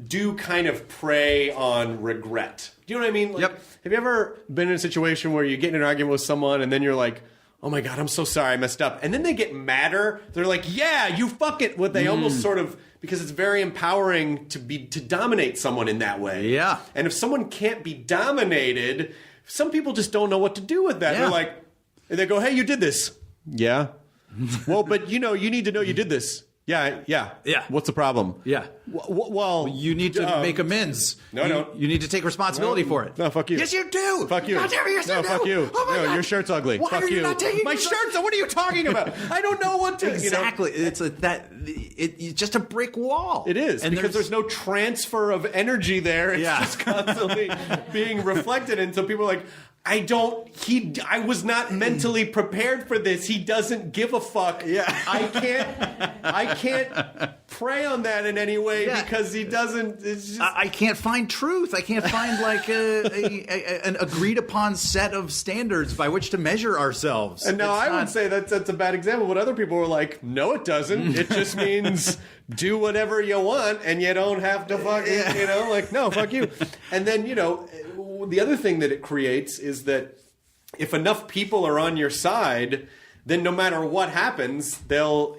do kind of prey on regret. Do you know what I mean? Like, yep. Have you ever been in a situation where you get in an argument with someone and then you're like, oh my God, I'm so sorry I messed up. And then they get madder. They're like, yeah, you fuck it. What they almost sort of, because it's very empowering to dominate someone in that way. Yeah. And if someone can't be dominated, some people just don't know what to do with that. Yeah. They're like, and they go, hey, you did this. Yeah. Well, but you need to know you did this. Yeah. What's the problem? Yeah. Well, you need to make amends. No. You need to take responsibility for it. No, fuck you. Yes, you do. Fuck you. God damn it, yes, no, you do. fuck you. Oh my God. Your shirt's ugly. Why fuck are you you. not taking My your shirt's. What are you talking about? I don't know what to. Exactly. It's just a brick wall. It is, and because there's no transfer of energy there. It's just constantly being reflected, and so people are like, I was not mentally prepared for this. He doesn't give a fuck. Yeah. I can't prey on that in any way because he doesn't. It's just, I can't find truth. I can't find like an agreed upon set of standards by which to measure ourselves. and now I would say that's a bad example, but other people were like, no, it doesn't. It just means do whatever you want and you don't have to fucking, like, no, fuck you. And then, the other thing that it creates is that if enough people are on your side, then no matter what happens, they'll,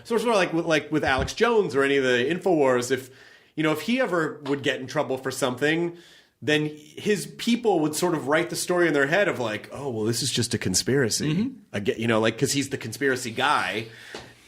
sort of like with Alex Jones or any of the InfoWars, if he ever would get in trouble for something, then his people would sort of write the story in their head of like, oh, well, this is just a conspiracy. Again, because he's the conspiracy guy.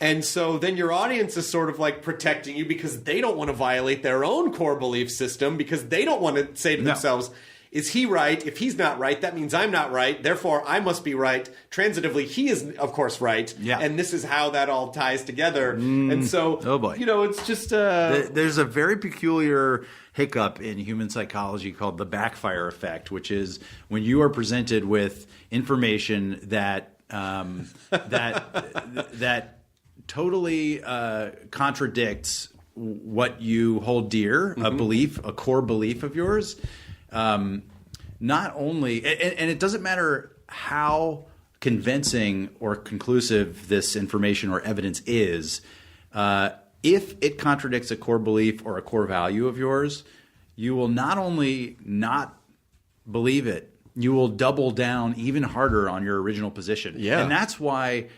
And so then your audience is sort of like protecting you because they don't want to violate their own core belief system because they don't want to say to themselves, is he right? If he's not right, that means I'm not right. Therefore, I must be right. Transitively, he is, of course, right. Yeah. And this is how that all ties together. And so, oh boy. It's just... There's a very peculiar hiccup in human psychology called the backfire effect, which is when you are presented with information that that totally contradicts what you hold dear, a core belief of yours. Not only, and it doesn't matter how convincing or conclusive this information or evidence is, if it contradicts a core belief or a core value of yours, you will not only not believe it, you will double down even harder on your original position. Yeah. And that's why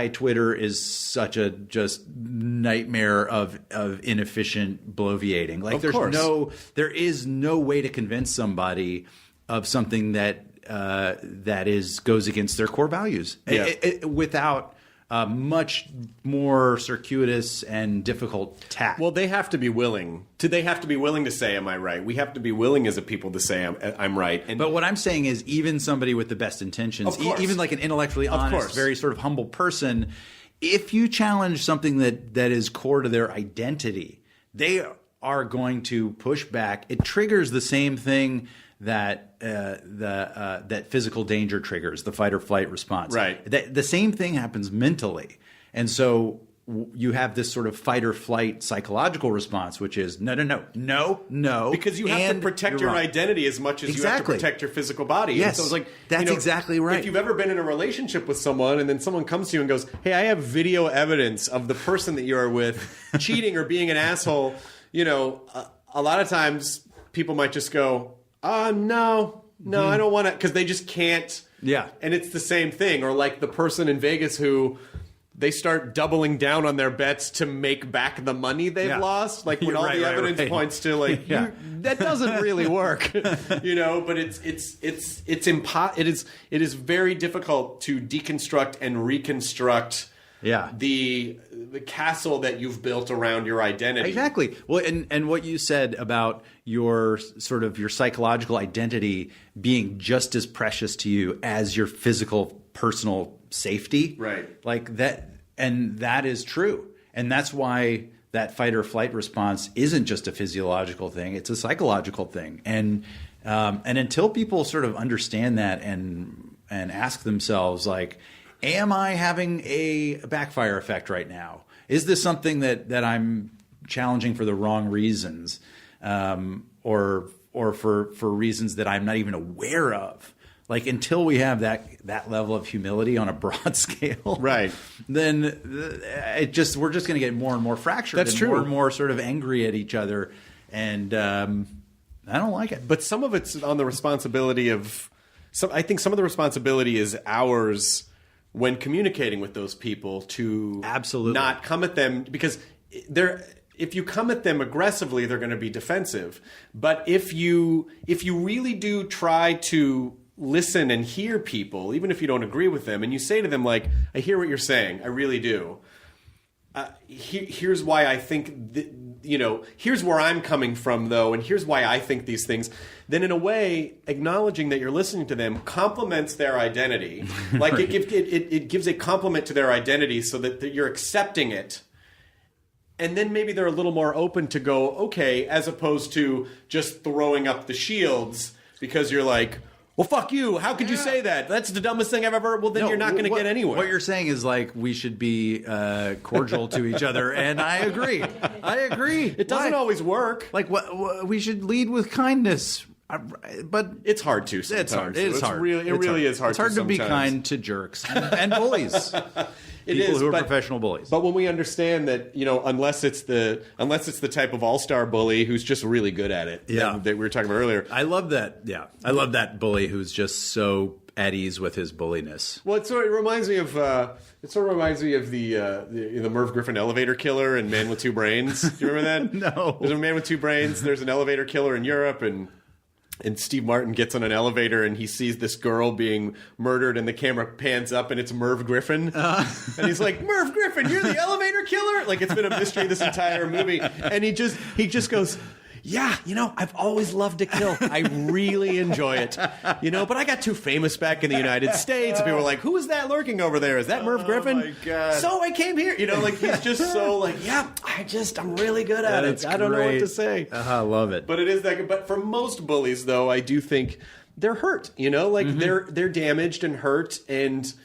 Twitter is such a just nightmare of inefficient bloviating. Like there is no way to convince somebody of something that goes against their core values without much more circuitous and difficult tact. Well, they have to be willing to say, am I right? We have to be willing as a people to say I'm right. But what I'm saying is even somebody with the best intentions, even like an intellectually honest, very sort of humble person, if you challenge something that is core to their identity, they are going to push back. It triggers the same thing that that physical danger triggers, the fight or flight response. Right. The same thing happens mentally. And so you have this sort of fight or flight psychological response, which is no. Because you have to protect your identity as much as you have to protect your physical body. Yes, and so it's like, that's exactly right. If you've ever been in a relationship with someone and then someone comes to you and goes, hey, I have video evidence of the person that you are with cheating or being an asshole, a lot of times people might just go, no, I don't want to, because they just can't. Yeah. And it's the same thing. Or like the person in Vegas who they start doubling down on their bets to make back the money they've lost. Like when all the evidence points to like, that doesn't really work, but it is very difficult to deconstruct and reconstruct the castle that you've built around your identity. Exactly. Well, and what you said about your sort of your psychological identity being just as precious to you as your physical personal safety. Right. Like that, and that is true. And that's why that fight or flight response isn't just a physiological thing, it's a psychological thing. And until people sort of understand that and ask themselves like, am I having a backfire effect right now? Is this something that I'm challenging for the wrong reasons, or for reasons that I'm not even aware of? Like until we have that level of humility on a broad scale, right? Then we're just going to get more and more fractured. That's true. More and more sort of angry at each other, and I don't like it. But some of it's on the responsibility of. I think some of the responsibility is ours when communicating with those people to absolutely not come at them, because if you come at them aggressively, they're going to be defensive. But if you really do try to listen and hear people, even if you don't agree with them, and you say to them like, I hear what you're saying, I really do. Here's why I think, here's where I'm coming from, though, and here's why I think these things. Then, in a way, acknowledging that you're listening to them complements their identity. Like right. it gives a compliment to their identity, so that you're accepting it. And then maybe they're a little more open to go, okay, as opposed to just throwing up the shields. because you're like, well, fuck you. How could you say that? That's the dumbest thing I've ever. Well, then you're not going to get anywhere. What you're saying is like we should be cordial to each other, and I agree. It doesn't always work. Like what we should lead with kindness, but it's hard to. Sometimes. It's hard. It's hard. It really is hard. It's hard to be kind to jerks and bullies. People who are professional bullies. But when we understand that, unless it's the type of all-star bully who's just really good at it, that we were talking about earlier. I love that. Yeah, I love that bully who's just so at ease with his bulliness. Well, it reminds me of the Merv Griffin elevator killer in Man with Two Brains. Do you remember that? No. There's a Man with Two Brains. There's an elevator killer in Europe, and Steve Martin gets on an elevator and he sees this girl being murdered, and the camera pans up and it's Merv Griffin. And he's like, Merv Griffin, you're the elevator killer? Like, it's been a mystery this entire movie. And he just goes, yeah, I've always loved to kill. I really enjoy it. But I got too famous back in the United States. And people were like, who is that lurking over there? Is that Merv Griffin? Oh, my God. So I came here. He's just so like, yeah, I'm really good at it. I don't know what to say. I love it. But it is that good. But for most bullies, though, I do think they're hurt, they're damaged and hurt. And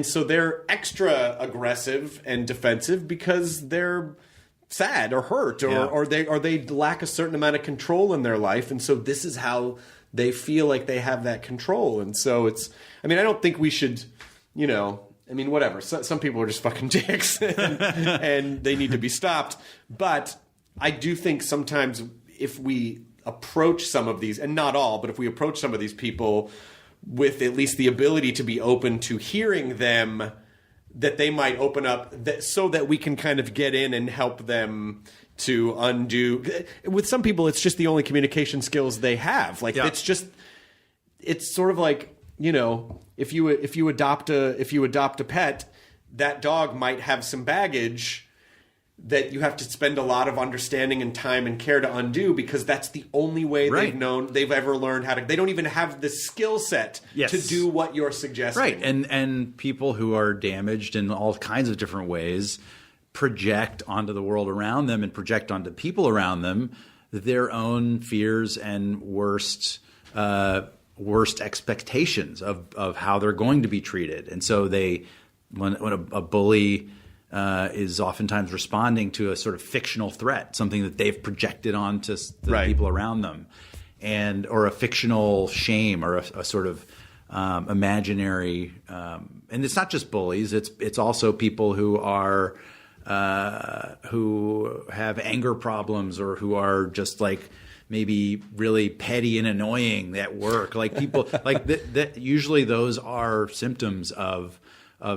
so they're extra aggressive and defensive because they're sad or hurt or they lack a certain amount of control in their life, and so this is how they feel like they have that control. And so I don't think we should, whatever. Some people are just fucking dicks and they need to be stopped. But I do think sometimes if we approach some of these, and not all, but if we approach some of these people with at least the ability to be open to hearing them, that they might open up so that we can kind of get in and help them to undo. With some people, it's just the only communication skills they have. Like, it's sort of like, if you adopt a pet, that dog might have some baggage that you have to spend a lot of understanding and time and care to undo, because that's the only way they've ever learned how to. They don't even have the skill set to do what you're suggesting. Right, and people who are damaged in all kinds of different ways project onto the world around them and project onto people around them their own fears and worst expectations of how they're going to be treated. And so when a bully is oftentimes responding to a sort of fictional threat, something that they've projected onto the people around them, or a fictional shame, or a sort of imaginary. And it's not just bullies; it's also people who are who have anger problems, or who are just like maybe really petty and annoying at work. Like people like that. Usually, those are symptoms of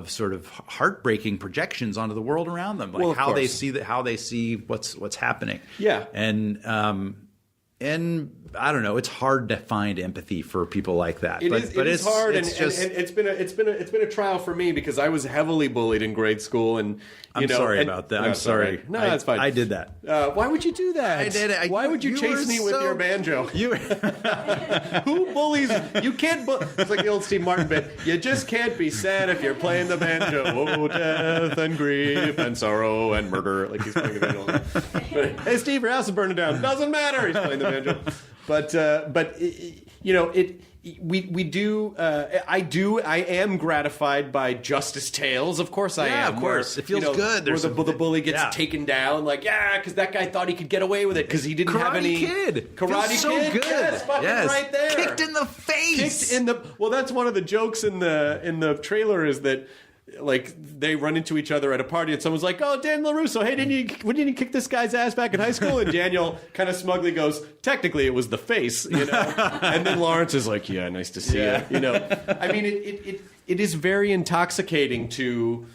sort of heartbreaking projections onto the world around them, like how they see what's happening. Yeah, and I don't know. It's hard to find empathy for people like that. It is hard, and it's been a trial for me, because I was heavily bullied in grade school, and I'm sorry about that. I'm sorry. No, that's fine. I did that. Why would you do that? I did it. Why would you chase me with your banjo? Who bullies? You can't. It's like the old Steve Martin bit. You just can't be sad if you're playing the banjo. Oh, death and grief and sorrow and murder. Like he's playing the banjo. Hey, Steve, your house is burning down. Doesn't matter. He's playing the banjo. But I am gratified by justice tales. Of course I am. Yeah, of course. It feels good. Where the bully gets taken down. Like, because that guy thought he could get away with it because he didn't have any... Karate Kid. So good. Yes, fucking right there. Kicked in the face. Well, that's one of the jokes in the trailer, is that, like, they run into each other at a party and someone's like, "Oh, Dan LaRusso, hey, didn't you kick this guy's ass back in high school?" And Daniel kind of smugly goes, "Technically, it was the face," And then Lawrence is like, "Yeah, nice to see you." I mean, it is very intoxicating to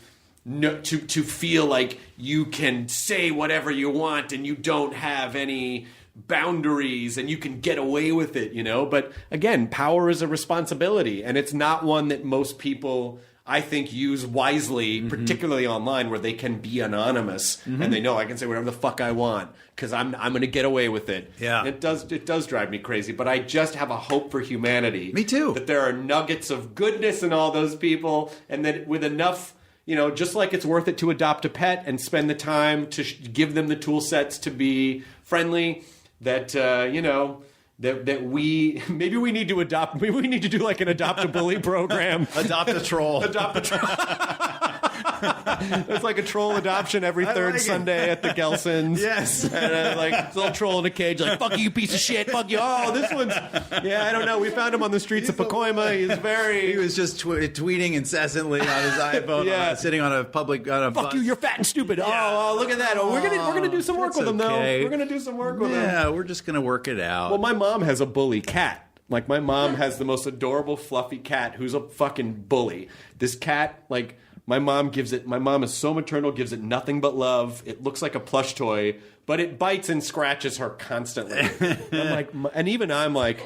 feel like you can say whatever you want and you don't have any boundaries and you can get away with it, But again, power is a responsibility, and it's not one that most people, I think, use wisely, particularly online, where they can be anonymous and they know I can say whatever the fuck I want because I'm going to get away with it. Yeah, and it does drive me crazy, but I just have a hope for humanity. Me too. That there are nuggets of goodness in all those people, and that with enough, just like it's worth it to adopt a pet and spend the time to give them the tool sets to be friendly, that that we need to adopt. Maybe we need to do like an adopt a bully program. Adopt a troll. Adopt a troll. There's like a troll adoption every third Sunday at the Gelsons. Yes. And like this little troll in a cage, like, fuck you, piece of shit, fuck you. Oh, this one's, I don't know. We found him on the streets of Pacoima. He was just tweeting incessantly on his iPhone, sitting on a public, fuck bus. You, you're fat and stupid. Yeah. Oh, look at that. Oh, we're gonna do some work with him, though. We're gonna do some work with him. Yeah, we're just gonna work it out. Well, my mom has a bully cat. Like, my mom has the most adorable, fluffy cat who's a fucking bully. This cat, like, my mom is so maternal, gives it nothing but love. It looks like a plush toy, but it bites and scratches her constantly. I'm like,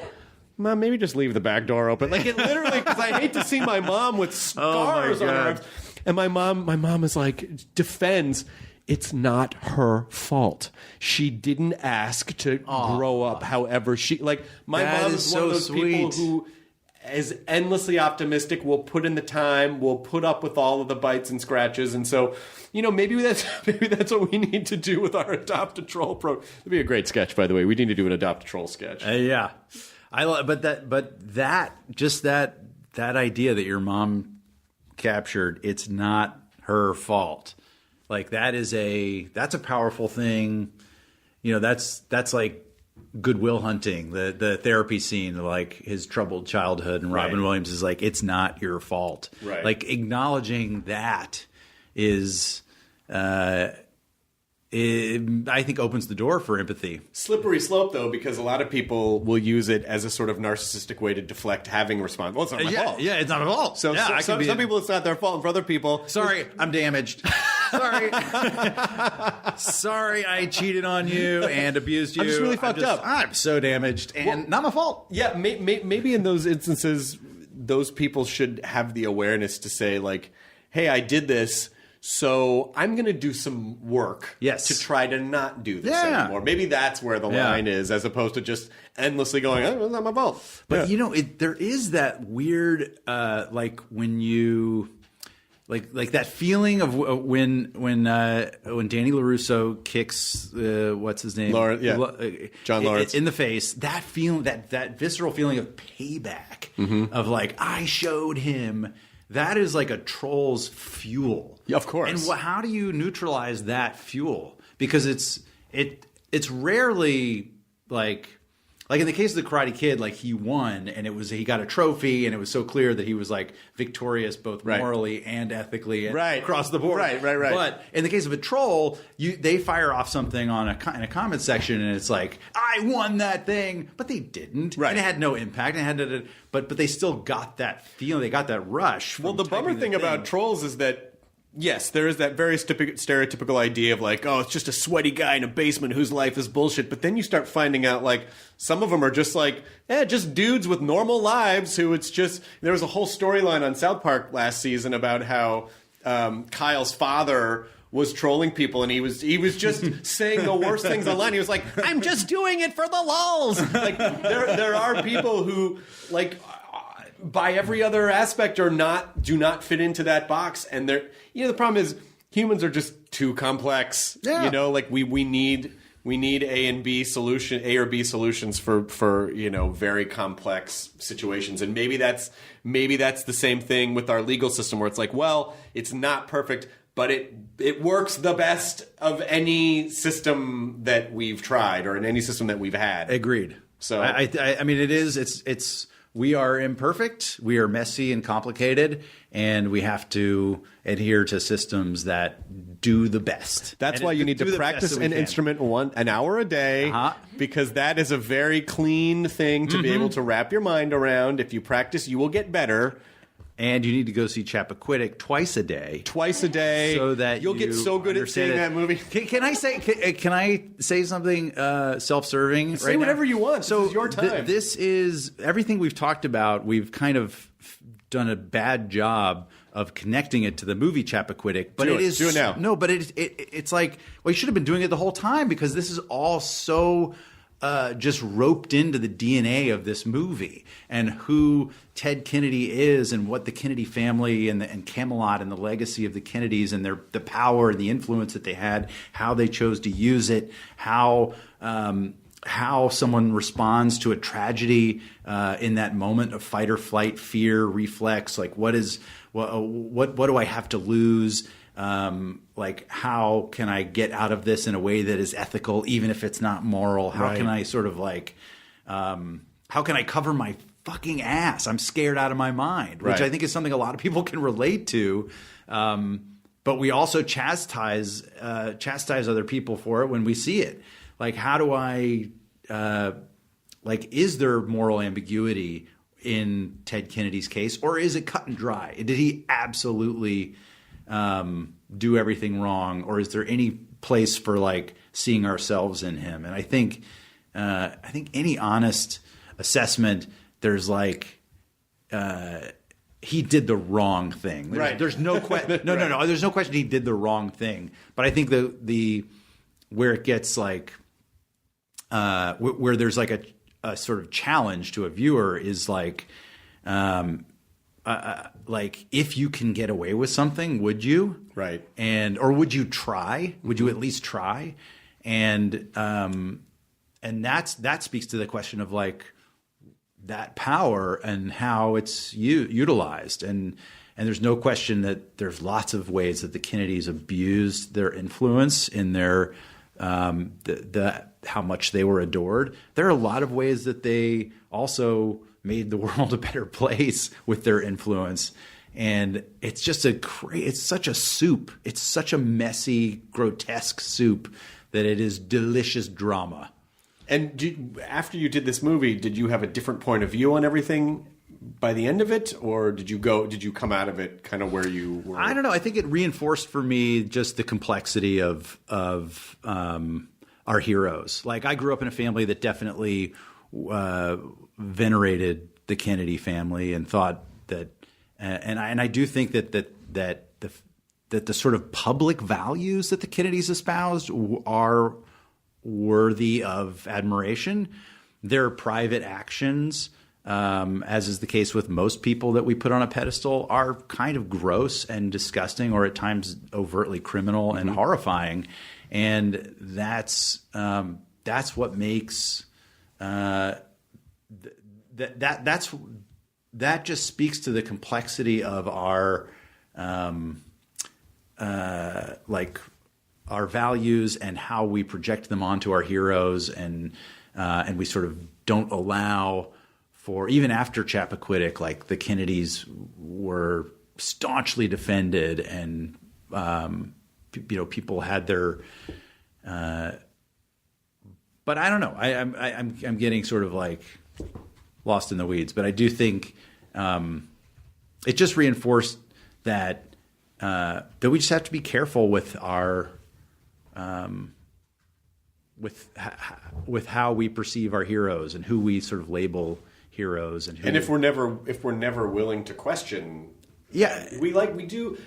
Mom, maybe just leave the back door open. Like, it literally, because I hate to see my mom with scars on her arms. And my mom is like, defends. It's not her fault. She didn't ask to grow up however she... Like, my mom is one of those people who is endlessly optimistic, will put in the time, will put up with all of the bites and scratches. And so, maybe that's what we need to do with our Adopt a Troll program. It'd be a great sketch, by the way. We need to do an Adopt a Troll sketch. Yeah. That idea that your mom captured, it's not her fault. Like, that's a powerful thing. That's like Goodwill Hunting, the therapy scene, like his troubled childhood, and Robin Williams is like, it's not your fault. Right. Like, acknowledging that is, I think, opens the door for empathy. Slippery slope, though, because a lot of people will use it as a sort of narcissistic way to deflect having a response. Well, it's not my fault. Yeah, it's not my fault. So some people, it's not their fault, and for other people... Sorry, I'm damaged. Sorry. Sorry, I cheated on you and abused you. I'm just really fucked up. I'm so damaged, and not my fault. Yeah, maybe in those instances, those people should have the awareness to say, like, hey, I did this, so I'm going to do some work to try to not do this anymore. Maybe that's where the line is, as opposed to just endlessly going, oh, it's not my fault. But, there is that weird, like, when you... Like that feeling of when Danny LaRusso kicks what's his name, John Lawrence in the face. That feeling, that visceral feeling of payback, of like, I showed him. That is like a troll's fuel. Yeah, of course. And how do you neutralize that fuel? Because it's rarely like in the case of the Karate Kid, like, he won, and he got a trophy, and it was so clear that he was like victorious both morally and ethically and across the board. Right. But in the case of a troll, they fire off something in a comment section, and it's like, I won that thing, but they didn't. Right. And it had no impact. But they still got that feeling. They got that rush. Well, the bummer thing about trolls is that, yes, there is that very stereotypical idea of like, oh, it's just a sweaty guy in a basement whose life is bullshit. But then you start finding out, like, some of them are just like, just dudes with normal lives who it's just... There was a whole storyline on South Park last season about how Kyle's father was trolling people, and he was just saying the worst things online. He was like, I'm just doing it for the lulz. Like, there are people who, like... by every other aspect do not fit into that box, and they're the problem is humans are just too complex. Like we need A and B solution, A or B solutions for very complex situations, and maybe that's the same thing with our legal system, where it's like, well, it's not perfect, but it works the best of any system that we've tried, or in any system that we've had. Agreed. So I mean, it's we are imperfect, we are messy and complicated, and we have to adhere to systems that do the best. That's why you need to practice an instrument an hour a day, because that is a very clean thing to be able to wrap your mind around. If you practice, you will get better. And you need to go see Chappaquiddick twice a day. So that you'll get so good at seeing that movie. Can I say something self-serving? Say whatever you want. So this is your time. This is everything we've talked about. We've kind of done a bad job of connecting it to the movie Chappaquiddick. But do it now. No, but it's like, well, you should have been doing it the whole time, because this is all so just roped into the DNA of this movie, and who Ted Kennedy is, and what the Kennedy family and Camelot and the legacy of the Kennedys and the power and the influence that they had, how they chose to use it, how how someone responds to a tragedy in that moment of fight or flight, fear, reflex. Like, what do I have to lose? Like, how can I get out of this in a way that is ethical, even if it's not moral? How can I sort of like, how can I cover my fucking ass? I'm scared out of my mind, which I think is something a lot of people can relate to. But we also chastise other people for it when we see it. Like, how do I, is there moral ambiguity in Ted Kennedy's case, or is it cut and dry? Did he absolutely do everything wrong, or is there any place for like seeing ourselves in him? And I think any honest assessment, there's like he did the wrong thing. There's no question. No. There's no question he did the wrong thing. But I think the where it gets like where there's like a sort of challenge to a viewer is like if you can get away with something, would you? Right. Or would you try? Would you at least try? And that speaks to the question of like that power and how it's utilized. And there's no question that there's lots of ways that the Kennedys abused their influence in their how much they were adored. There are a lot of ways that they also made the world a better place with their influence. And it's just it's such a soup. It's such a messy, grotesque soup that it is delicious drama. And after you did this movie, did you have a different point of view on everything by the end of it, or did you come out of it kind of where you were? I don't know. I think it reinforced for me just the complexity of our heroes. Like, I grew up in a family that definitely venerated the Kennedy family and thought that, and I do think that the sort of public values that the Kennedys espoused are worthy of admiration. Their private actions, as is the case with most people that we put on a pedestal, are kind of gross and disgusting, or at times overtly criminal and horrifying. And that's what makes that just speaks to the complexity of our our values and how we project them onto our heroes, and we sort of don't allow for, even after Chappaquiddick, like the Kennedys were staunchly defended, and people had their but I don't know. I'm getting sort of like lost in the weeds, but I do think it just reinforced that we just have to be careful with our with how we perceive our heroes and who we sort of label heroes, and if we're never willing to question. Yeah, we do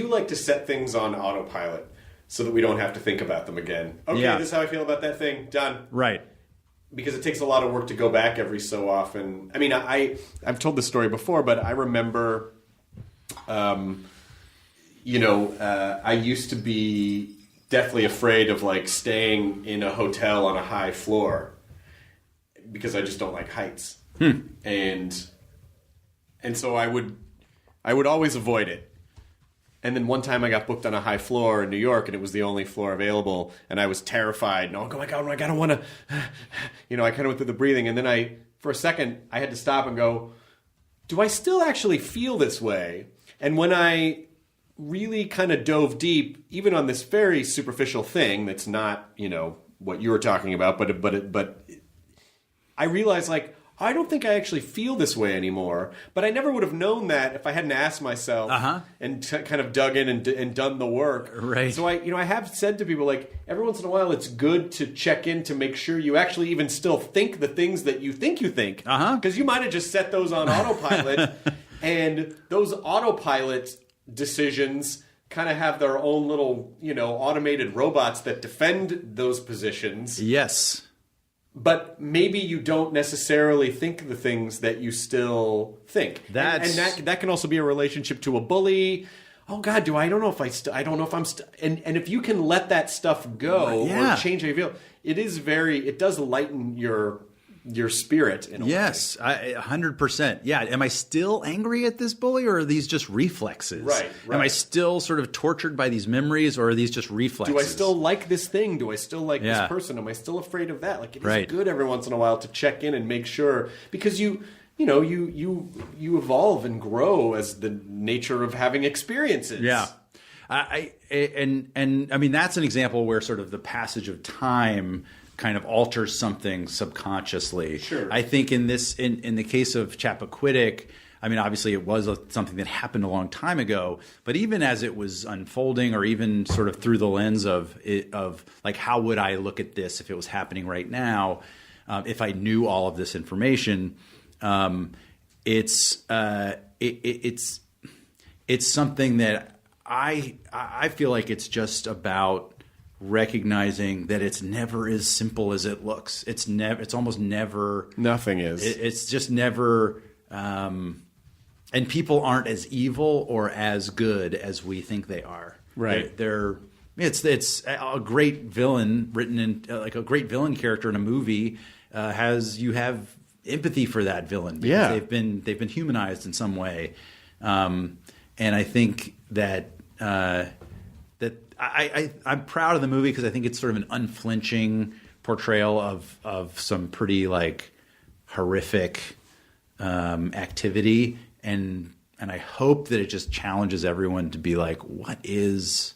like to set things on autopilot so that we don't have to think about them again. Okay, This is how I feel about that thing. Done. Right. Because it takes a lot of work to go back every so often. I mean, I've told this story before, but I remember, I used to be deathly afraid of like staying in a hotel on a high floor because I just don't like heights. And so I would always avoid it. And then one time I got booked on a high floor in New York, and it was the only floor available, and I was terrified. And oh my God, I don't want to, I kind of went through the breathing. And then for a second, I had to stop and go, do I still actually feel this way? And when I really kind of dove deep, even on this very superficial thing that's not, what you were talking about, but I realized, like, I don't think I actually feel this way anymore. But I never would have known that if I hadn't asked myself and kind of dug in and done the work. Right. So I have said to people, like, every once in a while it's good to check in to make sure you actually even still think the things that you think. Because you might have just set those on autopilot. And those autopilot decisions kind of have their own little, automated robots that defend those positions. Yes. But maybe you don't necessarily think the things that you still think. And that can also be a relationship to a bully oh God, I don't know if I'm and if you can let that stuff go or change how you feel, it does lighten your spirit in a way. Yes, 100%. Yeah. Am I still angry at this bully, or are these just reflexes? Right. Am I still sort of tortured by these memories, or are these just reflexes? Do I still like this thing? Do I still like this person? Am I still afraid of that? Like, it is good every once in a while to check in and make sure, because you evolve and grow as the nature of having experiences. Yeah. I mean, that's an example where sort of the passage of time kind of alters something subconsciously. Sure. I think in the case of Chappaquiddick, I mean, obviously it was something that happened a long time ago, but even as it was unfolding, or even sort of through the lens of like, how would I look at this if it was happening right now, if I knew all of this information, it's something that I feel like it's just about recognizing that it's never as simple as it looks. It's almost never. Nothing is. It's just never. And people aren't as evil or as good as we think they are. Right. It's a great villain written in like a great villain character in a movie you have empathy for that villain because they've been humanized in some way. And I think that I'm proud of the movie because I think it's sort of an unflinching portrayal of some pretty like horrific activity, and I hope that it just challenges everyone to be like, what is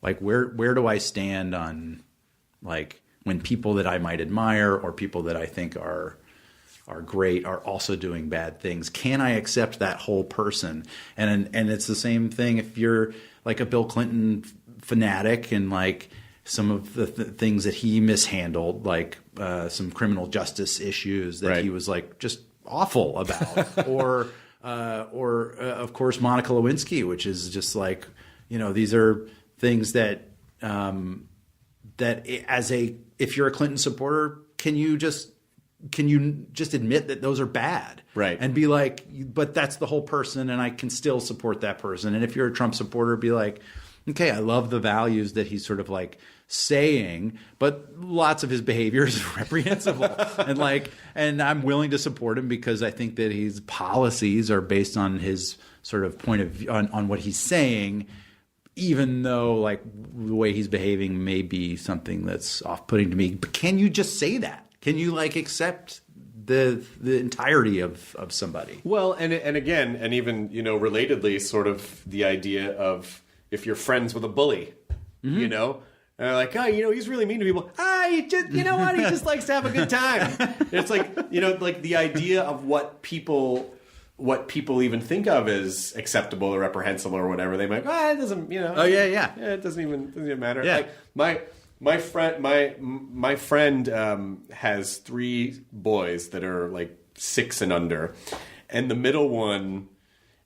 like where do I stand on like when people that I might admire or people that I think are great are also doing bad things? Can I accept that whole person? And it's the same thing if you're like a Bill Clinton fanatic and like some of the things that he mishandled, like some criminal justice issues that he was like just awful about, or of course Monica Lewinsky, which is just like, these are things that if you're a Clinton supporter, can you just admit that those are bad, right? And be like, but that's the whole person, and I can still support that person. And if you're a Trump supporter, be like, okay, I love the values that he's sort of like saying, but lots of his behavior is reprehensible. and I'm willing to support him because I think that his policies are based on his sort of point of view on what he's saying, even though like the way he's behaving may be something that's off-putting to me. But can you just say that? Can you like accept the entirety of somebody? Well, and again, and even, relatedly, sort of the idea of if you're friends with a bully, and they're like, oh, he's really mean to people. He just, he just likes to have a good time. It's like, like the idea of what people even think of as acceptable or reprehensible or whatever. They might, it doesn't, Oh yeah. It doesn't even matter. Yeah. Like my friend has 3 boys that are like 6 and under, and the middle one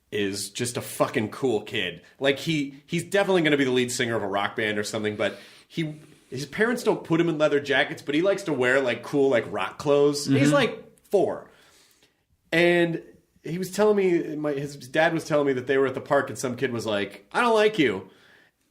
is just a fucking cool kid. Like he's definitely going to be the lead singer of a rock band or something, but his parents don't put him in leather jackets, but he likes to wear like cool like rock clothes. Mm-hmm. He's like 4. And he was telling me, his dad was telling me that they were at the park and some kid was like, I don't like you.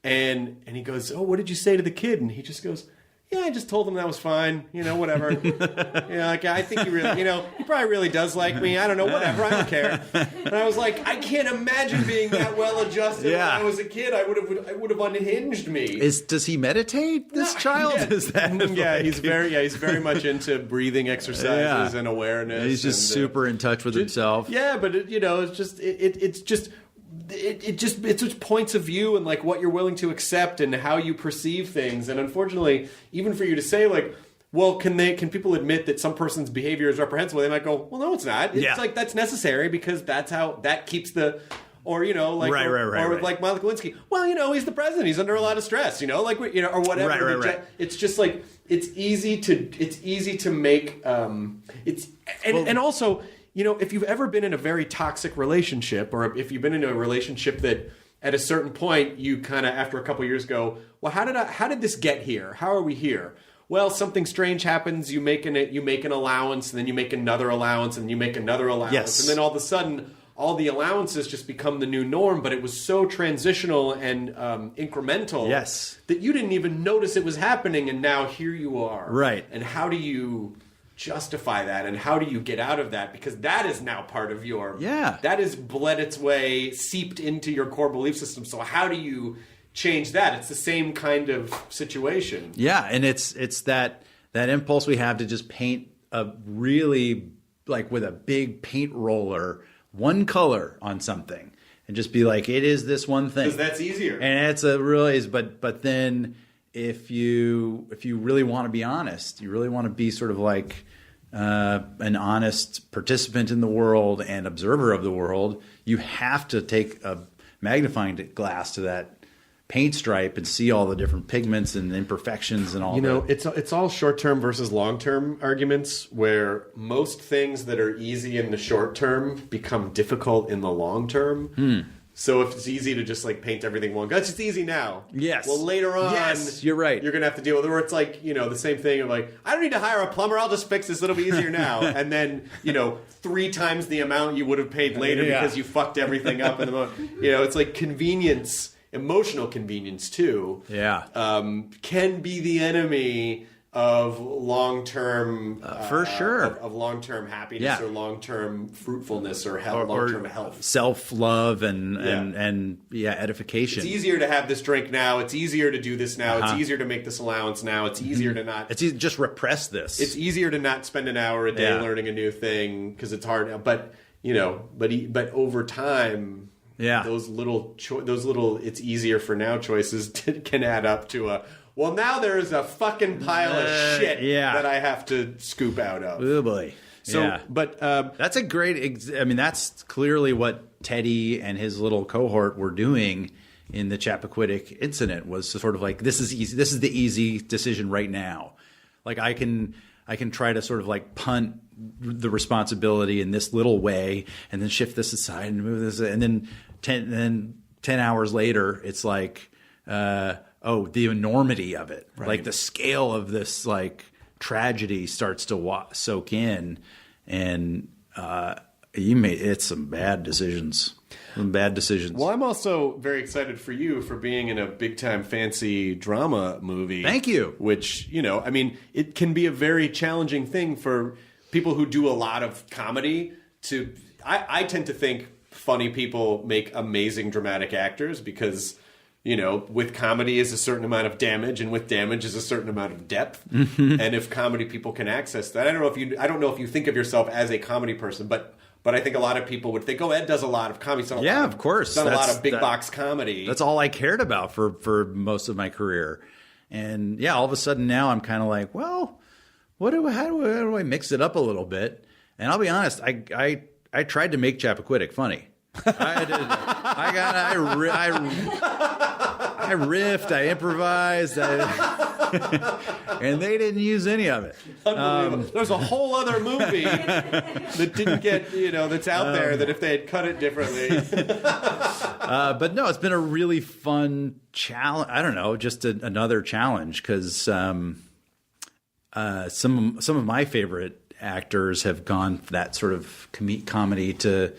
And he goes, oh, what did you say to the kid? And he just goes, yeah, I just told him that was fine. Whatever. Like, I think he really, he probably really does like me. I don't know, whatever. I don't care. And I was like, I can't imagine being that well-adjusted. Yeah. When I was a kid, I would have unhinged me. Does he meditate, this child? Yeah. Is that yeah, he's very much into breathing exercises and awareness. He's just super in touch with himself. Yeah, but it's just points of view and like what you're willing to accept and how you perceive things. And unfortunately, even for you to say like, well, can people admit that some person's behavior is reprehensible? They might go, well, no, it's not. It's like that's necessary because that's how that keeps the. Or like right. Like Monica Lewinsky. Well, he's the president. He's under a lot of stress. Or whatever. Right. It's just like it's easy to make. And also. If you've ever been in a very toxic relationship, or if you've been in a relationship that at a certain point you kind of after a couple of years go, well, how did this get here? How are we here? Well, something strange happens. You make an allowance, and then you make another allowance, and you make another allowance, yes. And then all of a sudden, all the allowances just become the new norm, but it was so transitional and incremental that you didn't even notice it was happening, and now here you are. Right. And how do you justify that, and how do you get out of that? Because that is now part of your... Yeah. That has bled its way, seeped into your core belief system. So how do you change that? It's the same kind of situation. Yeah, and it's that impulse we have to just paint a really, like with a big paint roller, one color on something and just be like, it is this one thing. Because that's easier. And it's a really, but then if you really want to be honest, you really want to be sort of like an honest participant in the world and observer of the world, you have to take a magnifying glass to that paint stripe and see all the different pigments and imperfections and all. It's all short-term versus long-term arguments, where most things that are easy in the short term become difficult in the long term. So if it's easy to just like paint everything one, that's just easy now. Yes. Well, later on, you're right. You're gonna have to deal with it. Where it's like, the same thing of like, I don't need to hire a plumber. I'll just fix this. It'll be easier now. And then 3 times the amount you would have paid later because you fucked everything up in the moment. It's like convenience. Emotional convenience too, can be the enemy of long-term, for sure, of long-term happiness or long-term fruitfulness or health, long-term health, self-love and edification. It's easier to have this drink now. It's easier to do this now. It's easier to make this allowance now. It's easier to not. It's easy, just repress this. It's easier to not spend an hour a day learning a new thing because it's hard. But but over time. Yeah, those little it's easier for now choices can add up to well, now there's a fucking pile of shit that I have to scoop out of. Oh boy. So, but that's a great. That's clearly what Teddy and his little cohort were doing in the Chappaquiddick incident. Was sort of like, this is easy. This is the easy decision right now. Like I can try to sort of like punt the responsibility in this little way, and then shift this aside and move this, and then 10 hours later, it's like, the enormity of it, like the scale of this like tragedy starts to soak in, and you made some bad decisions. Well, I'm also very excited for you for being in a big-time fancy drama movie. Thank you. Which, it can be a very challenging thing for people who do a lot of comedy to... I tend to think funny people make amazing dramatic actors because... with comedy is a certain amount of damage, and with damage is a certain amount of depth. And if comedy people can access that, I don't know if you think of yourself as a comedy person, but I think a lot of people would think, Ed does a lot of comedy. Of course, done a lot of big box comedy. That's all I cared about for most of my career. And all of a sudden now I'm kind of like, well, how do I mix it up a little bit? And I'll be honest, I tried to make Chappaquiddick funny. I riffed, I improvised, and they didn't use any of it. There's a whole other movie that didn't get, that's out there that if they had cut it differently. But no, it's been a really fun challenge. I don't know, just another challenge because some of my favorite actors have gone that sort of comedy to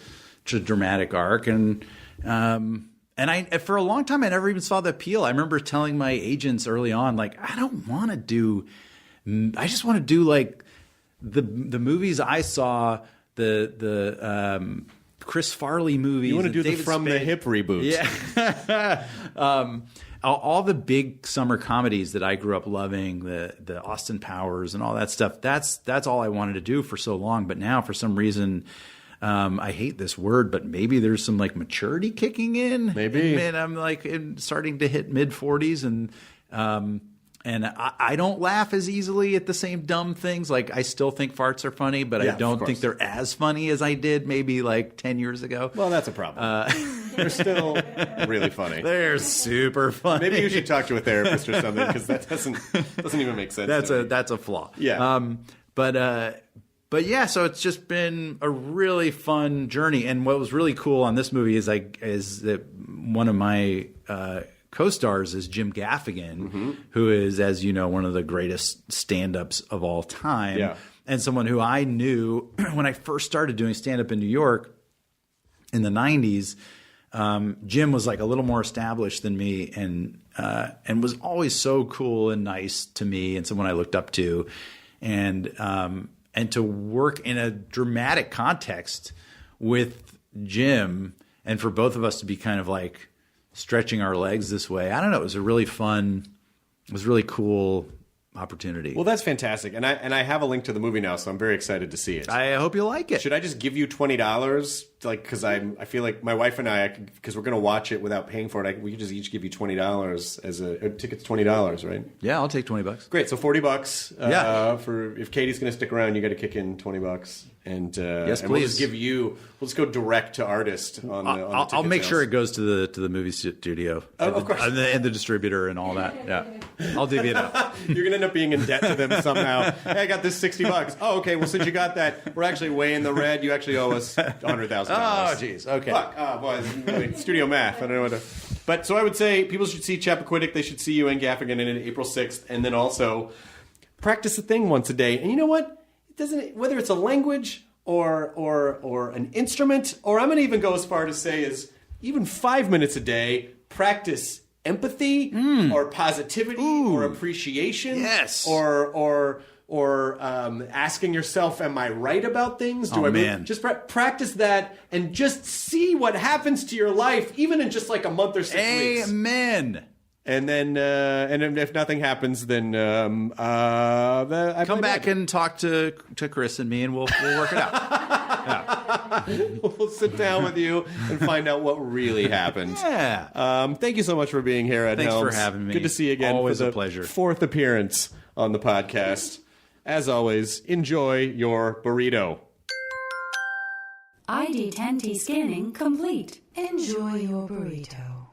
dramatic arc, and I for a long time I never even saw the appeal. I remember telling my agents early on, like, I just want to do like the movies I saw, the Chris Farley movies. You want to do David the From the Hip reboot. Yeah. All the big summer comedies that I grew up loving, the Austin Powers and all that stuff, that's all I wanted to do for so long. But now for some reason, I hate this word, but maybe there's some like maturity kicking in. Maybe. And I'm like starting to hit mid-40s, and I don't laugh as easily at the same dumb things. Like I still think farts are funny, but I don't think they're as funny as I did maybe like 10 years ago. Well, that's a problem. They're still really funny. They're super funny. Maybe you should talk to a therapist or something, because that doesn't even make sense. That's a flaw. Yeah. But yeah, so it's just been a really fun journey. And what was really cool on this movie is that one of my co-stars is Jim Gaffigan, who is, as you know, one of the greatest stand-ups of all time. Yeah. And someone who I knew when I first started doing stand-up in New York. in the 90s, Jim was like a little more established than me and was always so cool and nice to me and someone I looked up to. And to work in a dramatic context with Jim and for both of us to be kind of like stretching our legs this way, I don't know, it was a really cool opportunity. Well, that's fantastic, and I have a link to the movie now, so I'm very excited to see it. I hope you like it. Should I just give you $20? Like, because I feel like my wife and I, because we're going to watch it without paying for it, we could just each give you $20 as a ticket's $20, right? Yeah, I'll take $20. Great, so $40. Yeah. For if Katie's going to stick around, you got to kick in $20, and yes, and please. We'll just go direct to artist on the I'll make sales. sure it goes to the movie studio, of course, and the distributor and all that. Yeah, I'll divvy it up. You're going to end up being in debt to them somehow. Hey, I got this $60. Oh, okay. Well, since you got that, we're actually way in the red. You actually owe us $100,000. Oh, jeez. Okay. Fuck. Oh, boy. Studio math. I don't know what to... But so I would say people should see Chappaquiddick. They should see you and Gaffigan in April 6th. And then also practice a thing once a day. And you know what? It doesn't... Whether it's a language or an instrument, or I'm going to even go as far to say is even 5 minutes a day, practice empathy or positivity or appreciation. Yes. Or asking yourself, am I right about things? Man. Just practice that and just see what happens to your life, even in just like a month or 6 weeks. Amen. And then, and if nothing happens, then come back and talk to Chris and me, and we'll work it out. Yeah. We'll sit down with you and find out what really happened. Yeah. Thank you so much for being here, Ed Thanks Helms. for having me. Good to see you again. Always for the a pleasure. 4th appearance on the podcast. As always, enjoy your burrito. ID 10T scanning complete. Enjoy your burrito.